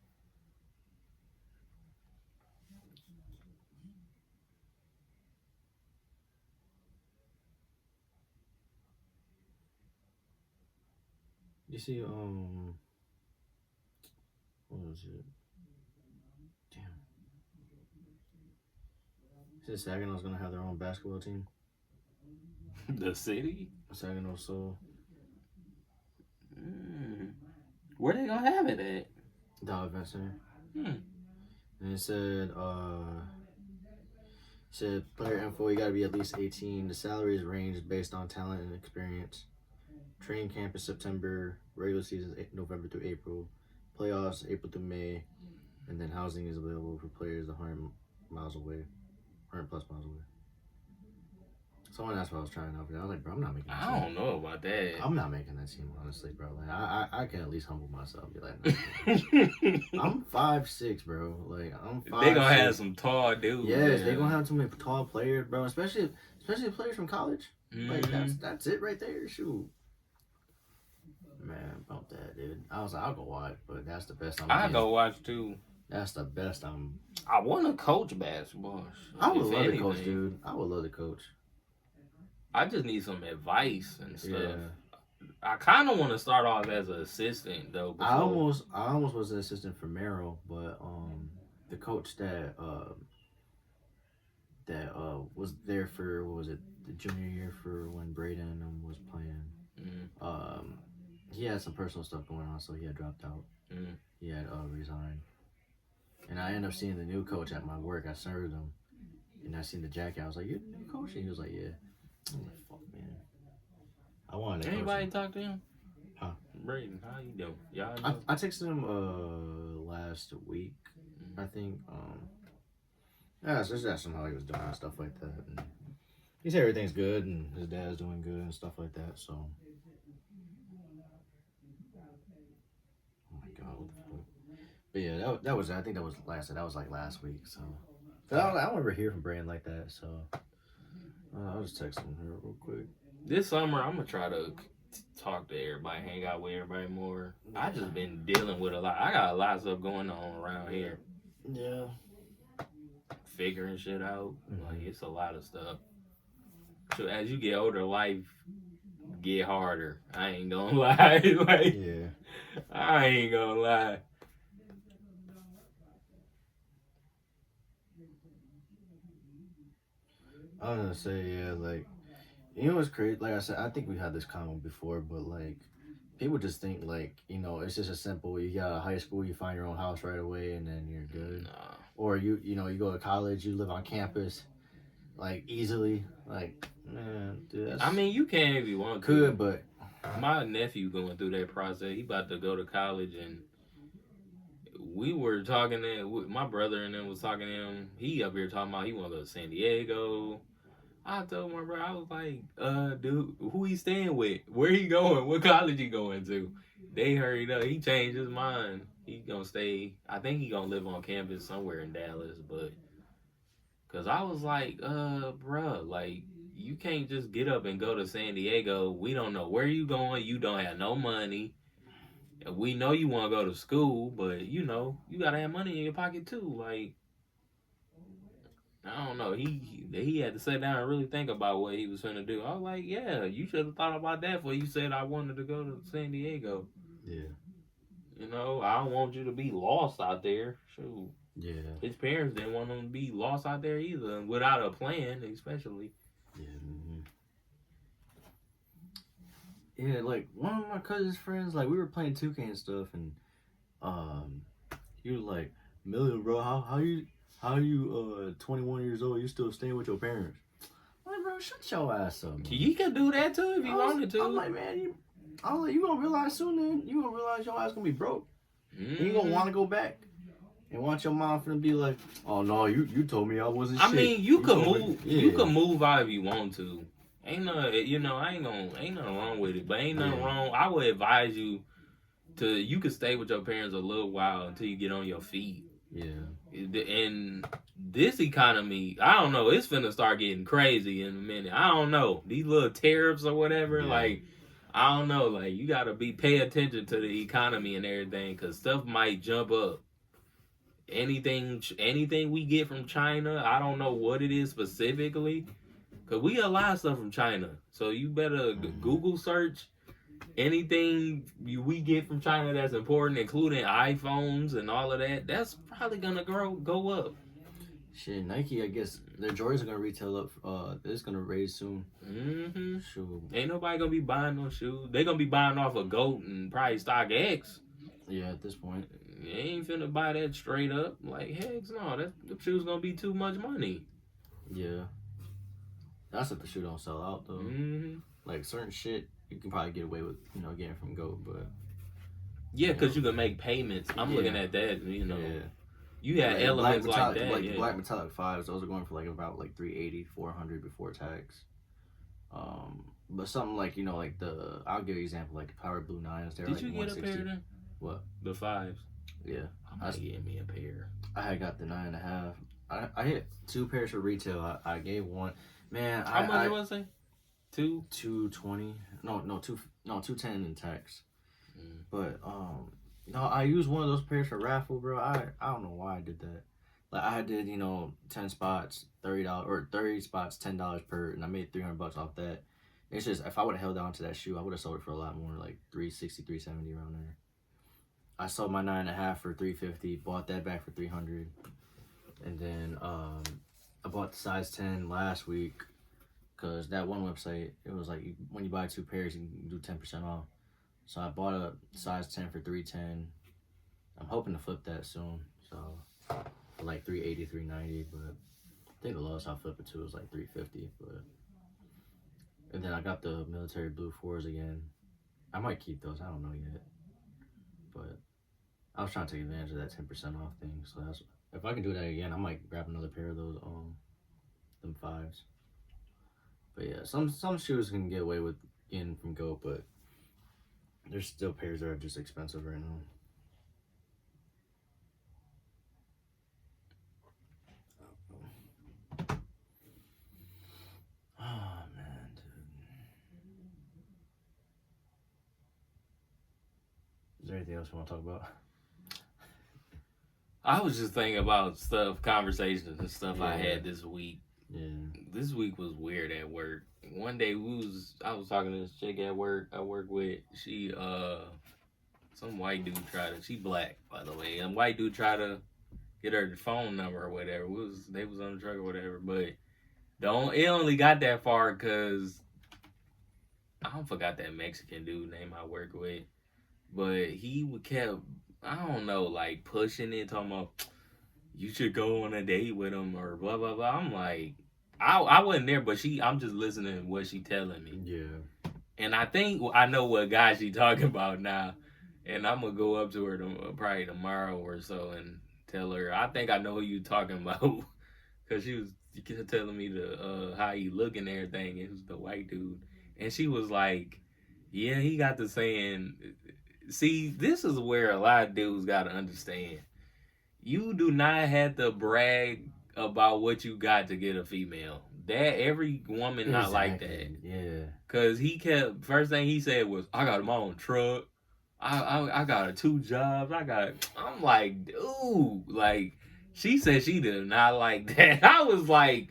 You see, what was it? Damn. You said Saginaw's gonna have their own basketball team? The city? Saginaw Soul. Where they gonna have it at? Dow Event Center. And it said, player info, you gotta be at least 18. The salaries range based on talent and experience. Training camp is September. Regular season is November through April. Playoffs April through May. And then housing is available for players 100 miles away. 100 plus miles away. Someone asked what I was trying out for. I was like, bro, I'm not making that team. I don't know about that. I'm not making that team, honestly, bro. Like, I can at least humble myself. Be like, nah. I'm 5'6", bro. Like, I'm 5'6". They gonna have some tall dudes. Yes, they gonna have too many tall players, bro. Especially players from college. Like, that's it right there. Shoot. Man, bump that, dude. I was like, I'll go watch, but that's the best I'll go watch, too. That's the best I want to coach basketball. I would love to coach, dude. I would love to coach. I just need some advice and stuff. Yeah. I kind of want to start off as an assistant, though. I almost was an assistant for Merrill, but the coach that was there for, what was it, the junior year for when Braden was playing. He had some personal stuff going on, so he had dropped out. He had resigned. And I ended up seeing the new coach at my work. I served him, and I seen the jacket. I was like, "You're the new coach?" And he was like, "Yeah." I'm like, "Fuck, man." I wanted to coach Anybody him. talk to him? Huh? Braden, how you doing? Y'all know? I texted him last week, I think. Yeah, so just asked him how he was doing and stuff like that. And he said everything's good and his dad's doing good and stuff like that. So, oh my god, what the fuck? But yeah, that was, I think that was like last week. So, I don't ever hear from Brandon like that. So, I'll just text him here real quick. This summer, I'm gonna try to talk to everybody, hang out with everybody more. I just been dealing with a lot. I got a lot of stuff going on around here. Yeah. Figuring shit out. Like, it's a lot of stuff. So as you get older, life get harder. I ain't gonna lie. Like, yeah. I ain't gonna lie. I was gonna say, yeah, like, you know what's crazy? Like I said, I think we had this comment before, but like, people just think like, you know, it's just a simple, you got a high school, you find your own house right away, and then you're good. Nah. Or you know, you go to college, you live on campus, like, easily. Like, man, dude, that's... I mean, you can if you want to. Could, but... My nephew going through that process. He about to go to college, and we were talking to my brother, and then was talking to him. He up here talking about he want to go to San Diego. I told my brother, I was like, dude, who he staying with? Where he going? What college he going to? They hurried up. He changed his mind. He gonna stay. I think he gonna live on campus somewhere in Dallas, but cause I was like, bruh, like, you can't just get up and go to San Diego. We don't know where you going. You don't have no money. We know you want to go to school, but you know you gotta have money in your pocket too. Like, I don't know. He had to sit down and really think about what he was gonna do. I was like, yeah, you should have thought about that before you said I wanted to go to San Diego. Yeah. You know, I don't want you to be lost out there. Shoot. Yeah. His parents didn't want him to be lost out there either, without a plan, especially. Yeah. Yeah, like, one of my cousin's friends, like, we were playing 2K and stuff, and he was like, "Million, bro, how you 21 years old, you still staying with your parents?" I'm like, bro, shut your ass up, man. You can do that too if you wanted to. I'm like, man, you gonna realize soon then, you gonna realize your ass gonna be broke. You gonna want to go back. And want your mom finna be like, "Oh no, you told me I wasn't shit." I mean, you could move. Yeah. You could move out if you want to. Ain't nothing wrong with it. But ain't nothing wrong. I would advise you to. You could stay with your parents a little while until you get on your feet. Yeah. And this economy, I don't know, it's finna start getting crazy in a minute. I don't know. These little tariffs or whatever, like, I don't know. Like, you gotta pay attention to the economy and everything, because stuff might jump up. Anything we get from China, I don't know what it is specifically, because we get a lot of stuff from China. So you better Google search anything we get from China that's important, including iPhones and all of that. That's probably gonna go up. Shit, Nike, I guess their Jordans are gonna retail up. It's gonna raise soon. Mm-hmm. Sure. Ain't nobody gonna be buying no shoes. They gonna be buying off of GOAT and probably StockX. Yeah, at this point. You ain't finna buy that straight up. Like, heck no, the shoe's gonna be too much money. Yeah. That's if the shoe don't sell out, though. Mm-hmm. Like, certain shit, you can probably get away with, getting from GOAT, but... Yeah, because you can make payments. I'm looking at that, Yeah. You had like elements black like that, like the black metallic 5s, those are going for about 380, 400 before tax. But something like like I'll give you an example, like the Power Blue 9s. They're Did like you get 160. a pair then? What? The 5s. Yeah, I might get me a pair. I had got the 9.5. I hit 2 pairs for retail. I gave one. Man, how much was it? 220. No, 210 in tax. But no, I used one of those pairs for raffle, bro. I don't know why I did that. Like I did, 10 spots, $30 or 30 spots, $10 per, and I made $300 off that. It's just if I would have held on to that shoe, I would have sold it for a lot more, like $360, $370 around there. I sold my 9.5 for $350, bought that back for $300, and then I bought the size 10 last week because that one website, it was like when you buy 2 pairs, you can do 10% off. So I bought a size 10 for $310. I'm hoping to flip that soon. So for like $380, $390, but I think the lowest I'll flip it to was like $350. But and then I got the military blue 4s again. I might keep those. I don't know yet. But I was trying to take advantage of that 10% off thing. So that's if I can do that again, I might grab another pair of those them 5s. But yeah, some shoes can get away with getting from GOAT, but there's still pairs that are just expensive right now. Oh, man, dude. Is there anything else you want to talk about? I was just thinking about conversations and stuff I had this week. Yeah. This week was weird at work. One day I was talking to this chick at work I work with. She some white dude she black, by the way. And white dude tried to get her phone number or whatever. They was on the truck or whatever, but it only got that far because I forgot that Mexican dude name I work with. But he kept, I don't know, like pushing it, talking about you should go on a date with him or blah blah blah. I'm like, I wasn't there, but I'm just listening to what she telling me. Yeah. And I think I know what guy she talking about now. And I'm gonna go up to her probably tomorrow or so and tell her. I think I know who you talking about, cause she was telling me how he look and everything. It was the white dude, and she was like, "Yeah, he got the saying." See, this is where a lot of dudes gotta understand. You do not have to brag about what you got to get a female. That every woman not like that. Yeah. Cause first thing he said was, "I got my own truck. I got 2 jobs. I'm like, dude, like, she said she did not like that. I was like,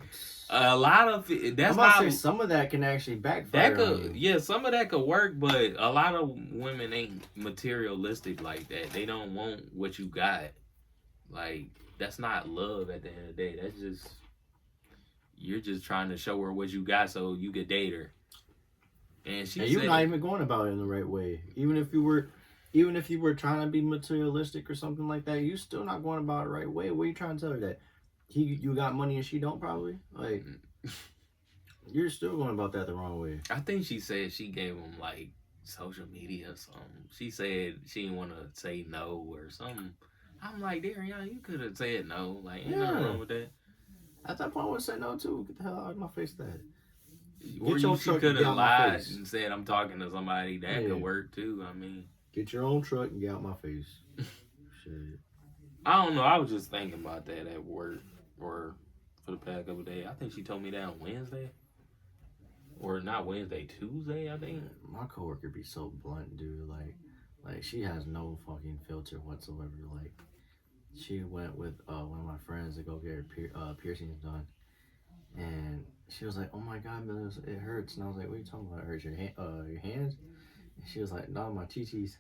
a lot of that's how some of that can actually backfire. Some of that could work, but a lot of women ain't materialistic like that. They don't want what you got. Like, that's not love at the end of the day. That's just you're just trying to show her what you got so you could date her. And you're not even going about it in the right way. Even if you were trying to be materialistic or something like that, you still not going about it the right way. What are you trying to tell her that? You got money and she don't probably? Like, you're still going about that the wrong way. I think she said she gave him, like, social media or something. She said she didn't want to say no or something. I'm like, Darian, you could have said no. Like, ain't nothing wrong with that. At that point, I would say no, too. Get the hell out of my face that. Or she could have lied and said, I'm talking to somebody. That could work, too. I mean. Get your own truck and get out my face. Shit. I don't know. I was just thinking about that at work or for the past couple of days. I think she told me that on Wednesday. Or not Wednesday, Tuesday, I think. My coworker be so blunt, dude. Like she has no fucking filter whatsoever. Like, she went with one of my friends to go get her piercings done, and she was like, "Oh my god, man, it hurts." And I was like, "What are you talking about? It hurts your hands?" And she was like, "No, my chichis."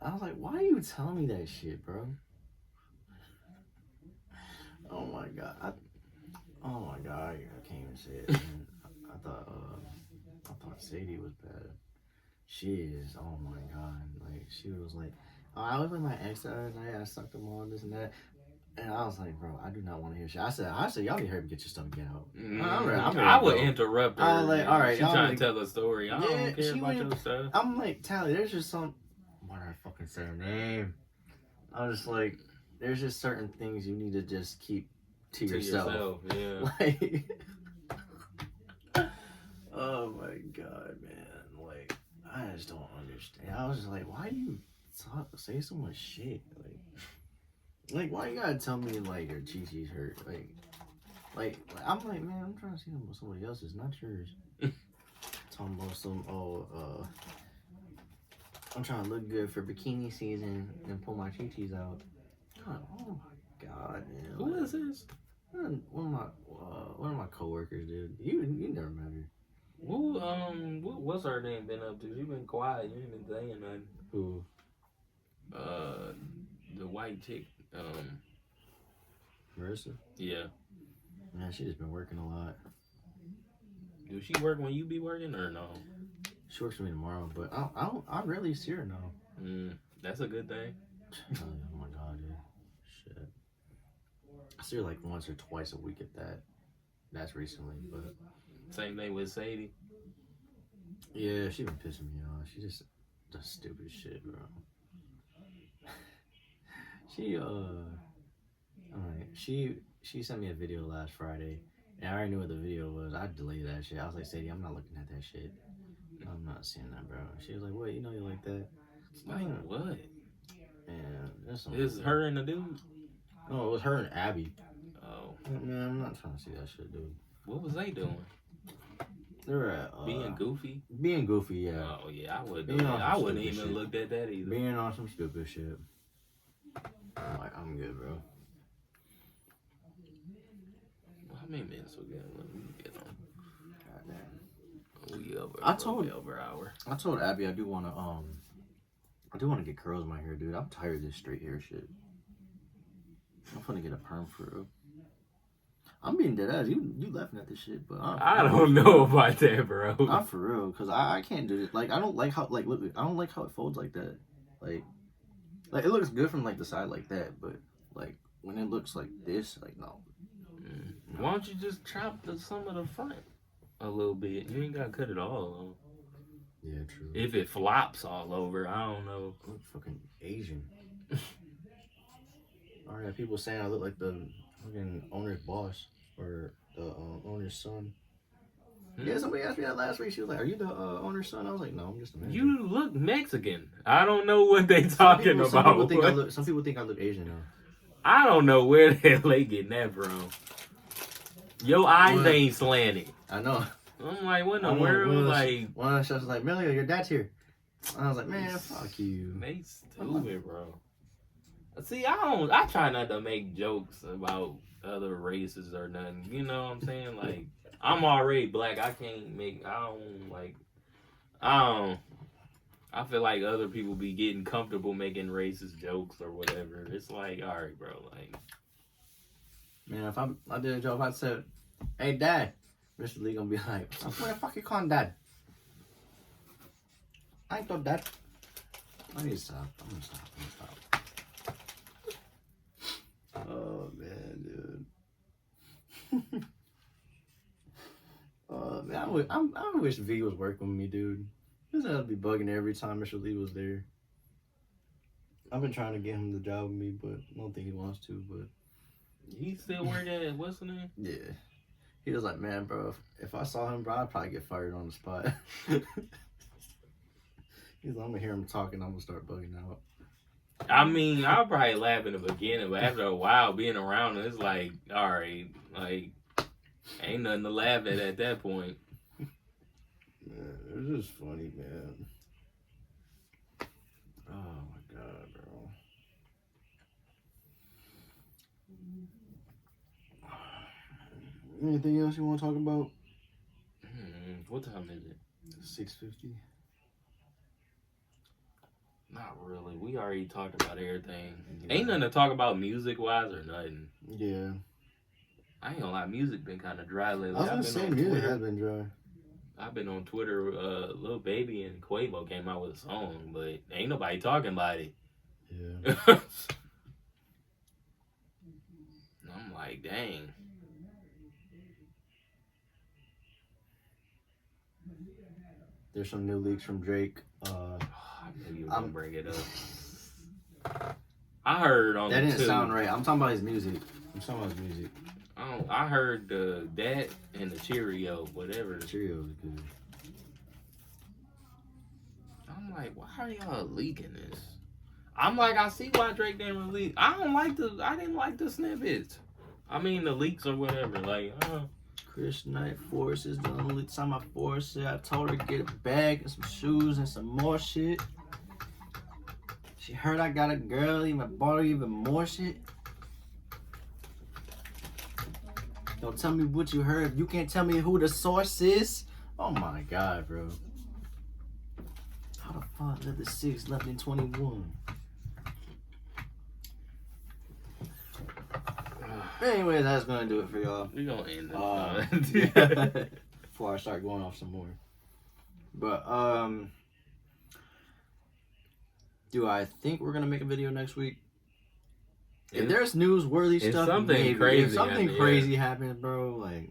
I was like, "Why are you telling me that shit, bro?" Oh my god, I can't even say it. Man. I thought Sadie was bad. She is. Oh my god, like she was like, "Oh, I was with my ex the other night. I sucked them on this and that." And I was like, "Bro, I do not want to hear shit." I said, y'all need her to get your stomach out. I would interrupt her. I was like, all right, she's trying to tell a story. I don't care about your stuff. I'm like, Tally, there's just some. Why did I fucking say her name? I was just like, there's just certain things you need to just keep to yourself. Yeah. Like, oh my god, man. Like, I just don't understand. I was just like, why do you say so much shit? Like, why you gotta tell me like your chichis hurt? Like, I'm like, man, I'm trying to see them with somebody else's, not yours. Talking about some, I'm trying to look good for bikini season and pull my chichis out. God, oh my god, man. Who is this? One of my coworkers, dude. You never met her. What's her name been up to? She been quiet. You ain't been saying nothing. Who? The white chick. Marissa? Yeah. Man, she just been working a lot. Do she work when you be working or no? She works for me tomorrow, but I rarely see her now. That's a good thing. Oh my god, dude. Shit. I see her like once or twice a week at that. That's recently, but same thing with Sadie. Yeah, she been pissing me off. She just does stupid shit, bro. She sent me a video last Friday, and I already knew what the video was. I deleted that shit. I was like, Sadie, I'm not looking at that shit. I'm not seeing that, bro. She was like, what? You know you like that? Like what? Man, is her and the dude? No, it was her and Abby. Oh. Man, I'm not trying to see that shit, dude. What was they doing? They were at being goofy. Being goofy, yeah. Oh yeah, I wouldn't even looked at that either. Being on some stupid shit. I'm like, I'm good, bro. How many minutes we got? Let me get on. Goddamn. We over an hour. I told Abby I do want to get curls in my hair, dude. I'm tired of this straight hair shit. I'm gonna get a perm for real. I'm being dead ass. You laughing at this shit, but I don't know about that, bro. I'm for real, cause I can't do it. Like I don't like how look. I don't like how it folds like that. Like it looks good from like the side like that, but like when it looks like this, like no. Why don't you just chop some of the front a little bit? You ain't gotta cut it all. Yeah, true. If it flops all over, I don't know. I look fucking Asian. Alright, people saying I look like the fucking owner's boss or the owner's son. Yeah, somebody asked me that last week. She was like, "Are you the owner's son?" I was like, "No, I'm just a man." You look Mexican. I don't know what they talking about. Some people think I look Asian though. I don't know where the hell they getting that from. Your eyes ain't slanted. I know. I'm like, what in the world? Like, one of the shows was like, "Melia, your dad's here." And I was like, "Man, fuck you." They stupid, bro. See, I try not to make jokes about other races or nothing. You know what I'm saying? Like, I'm already black. I feel like other people be getting comfortable making racist jokes or whatever. It's like, all right, bro. Like, man, if I did a joke, I said, "Hey, Dad," Mr. Lee gonna be like, "What the fuck you calling Dad?" I ain't no dad. I need to stop. I'm gonna stop. Oh man, dude. Man, I wish V was working with me, dude. This would be bugging every time Mr. Lee was there. I've been trying to get him the job with me, but I don't think he wants to. But he still work at what's the name? Yeah, he was like, "Man, bro, if I saw him, bro, I'd probably get fired on the spot." He's like, "I'm gonna hear him talking. I'm gonna start bugging out." I mean, I'll probably laugh in the beginning, but after a while, being around them, it's like, all right, like, ain't nothing to laugh at that point. Man, it's just funny, man. Oh my god, bro. Anything else you want to talk about? What time is it? 6:50. Not really. We already talked about everything. Yeah. Ain't nothing to talk about music-wise or nothing. Yeah. I ain't gonna lie, music been kind of dry lately. I was gonna say music has been dry. I've been on Twitter. Lil Baby and Quavo came out with a song, but ain't nobody talking about it. Yeah. I'm like, dang. There's some new leaks from Drake. I knew you were gonna bring it up. I heard on that didn't sound right. I'm talking about his music. I heard that and the Cheerio, whatever. The Cheerio is good. I'm like, why are y'all leaking this? I'm like, I see why Drake didn't release. I didn't like the snippets. I mean, the leaks or whatever. Like, Chris Knight Force is the only time I forced it. I told her to get a bag and some shoes and some more shit. She heard I got a girl, even bought her even more shit. Don't tell me what you heard. You can't tell me who the source is. Oh my god, bro. How the fuck did the 6 left in 21? Anyways, that's gonna do it for y'all. We gonna end it before I start going off some more. But do I think we're gonna make a video next week? If there's newsworthy stuff, if something crazy happens, bro, like,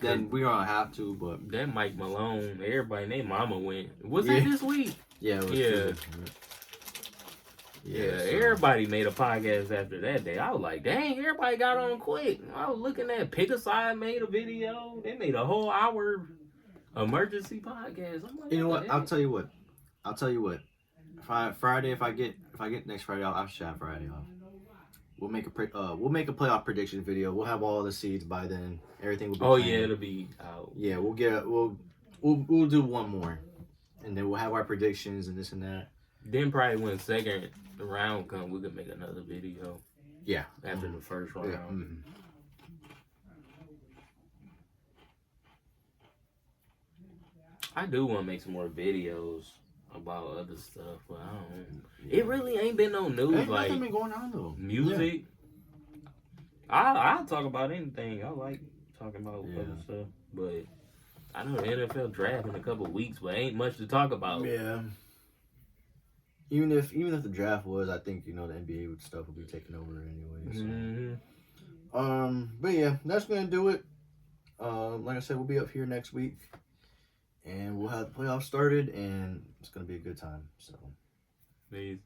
then we're gonna have to. But that Mike Malone, everybody and their mama went. Was that this week? Yeah, it was. Yeah, so everybody made a podcast after that day. I was like, dang, everybody got on quick. I was looking at Pick a Side made a video. They made a whole hour emergency podcast. I'm like, you know what? I'll tell you what. Friday, if I get next Friday off, I should have Friday off. We'll make a playoff prediction video. We'll have all the seeds by then. Everything will be. Oh yeah, it'll be out. Yeah, we'll do one more, and then we'll have our predictions and this and that. Then probably when second round comes, we can make another video. Yeah, after the first round. Yeah. Mm-hmm. I do want to make some more videos about other stuff, but I don't. It really ain't been no news. Ain't like nothing been going on though. Music. Yeah. I'll talk about anything. I like talking about other stuff, but I know the NFL draft in a couple weeks, but ain't much to talk about. Yeah. Even if the draft was, I think the NBA stuff will be taking over anyway. So. Mm-hmm. But yeah, that's gonna do it. Like I said, we'll be up here next week, and we'll have the playoffs started, and it's gonna be a good time. So. Peace.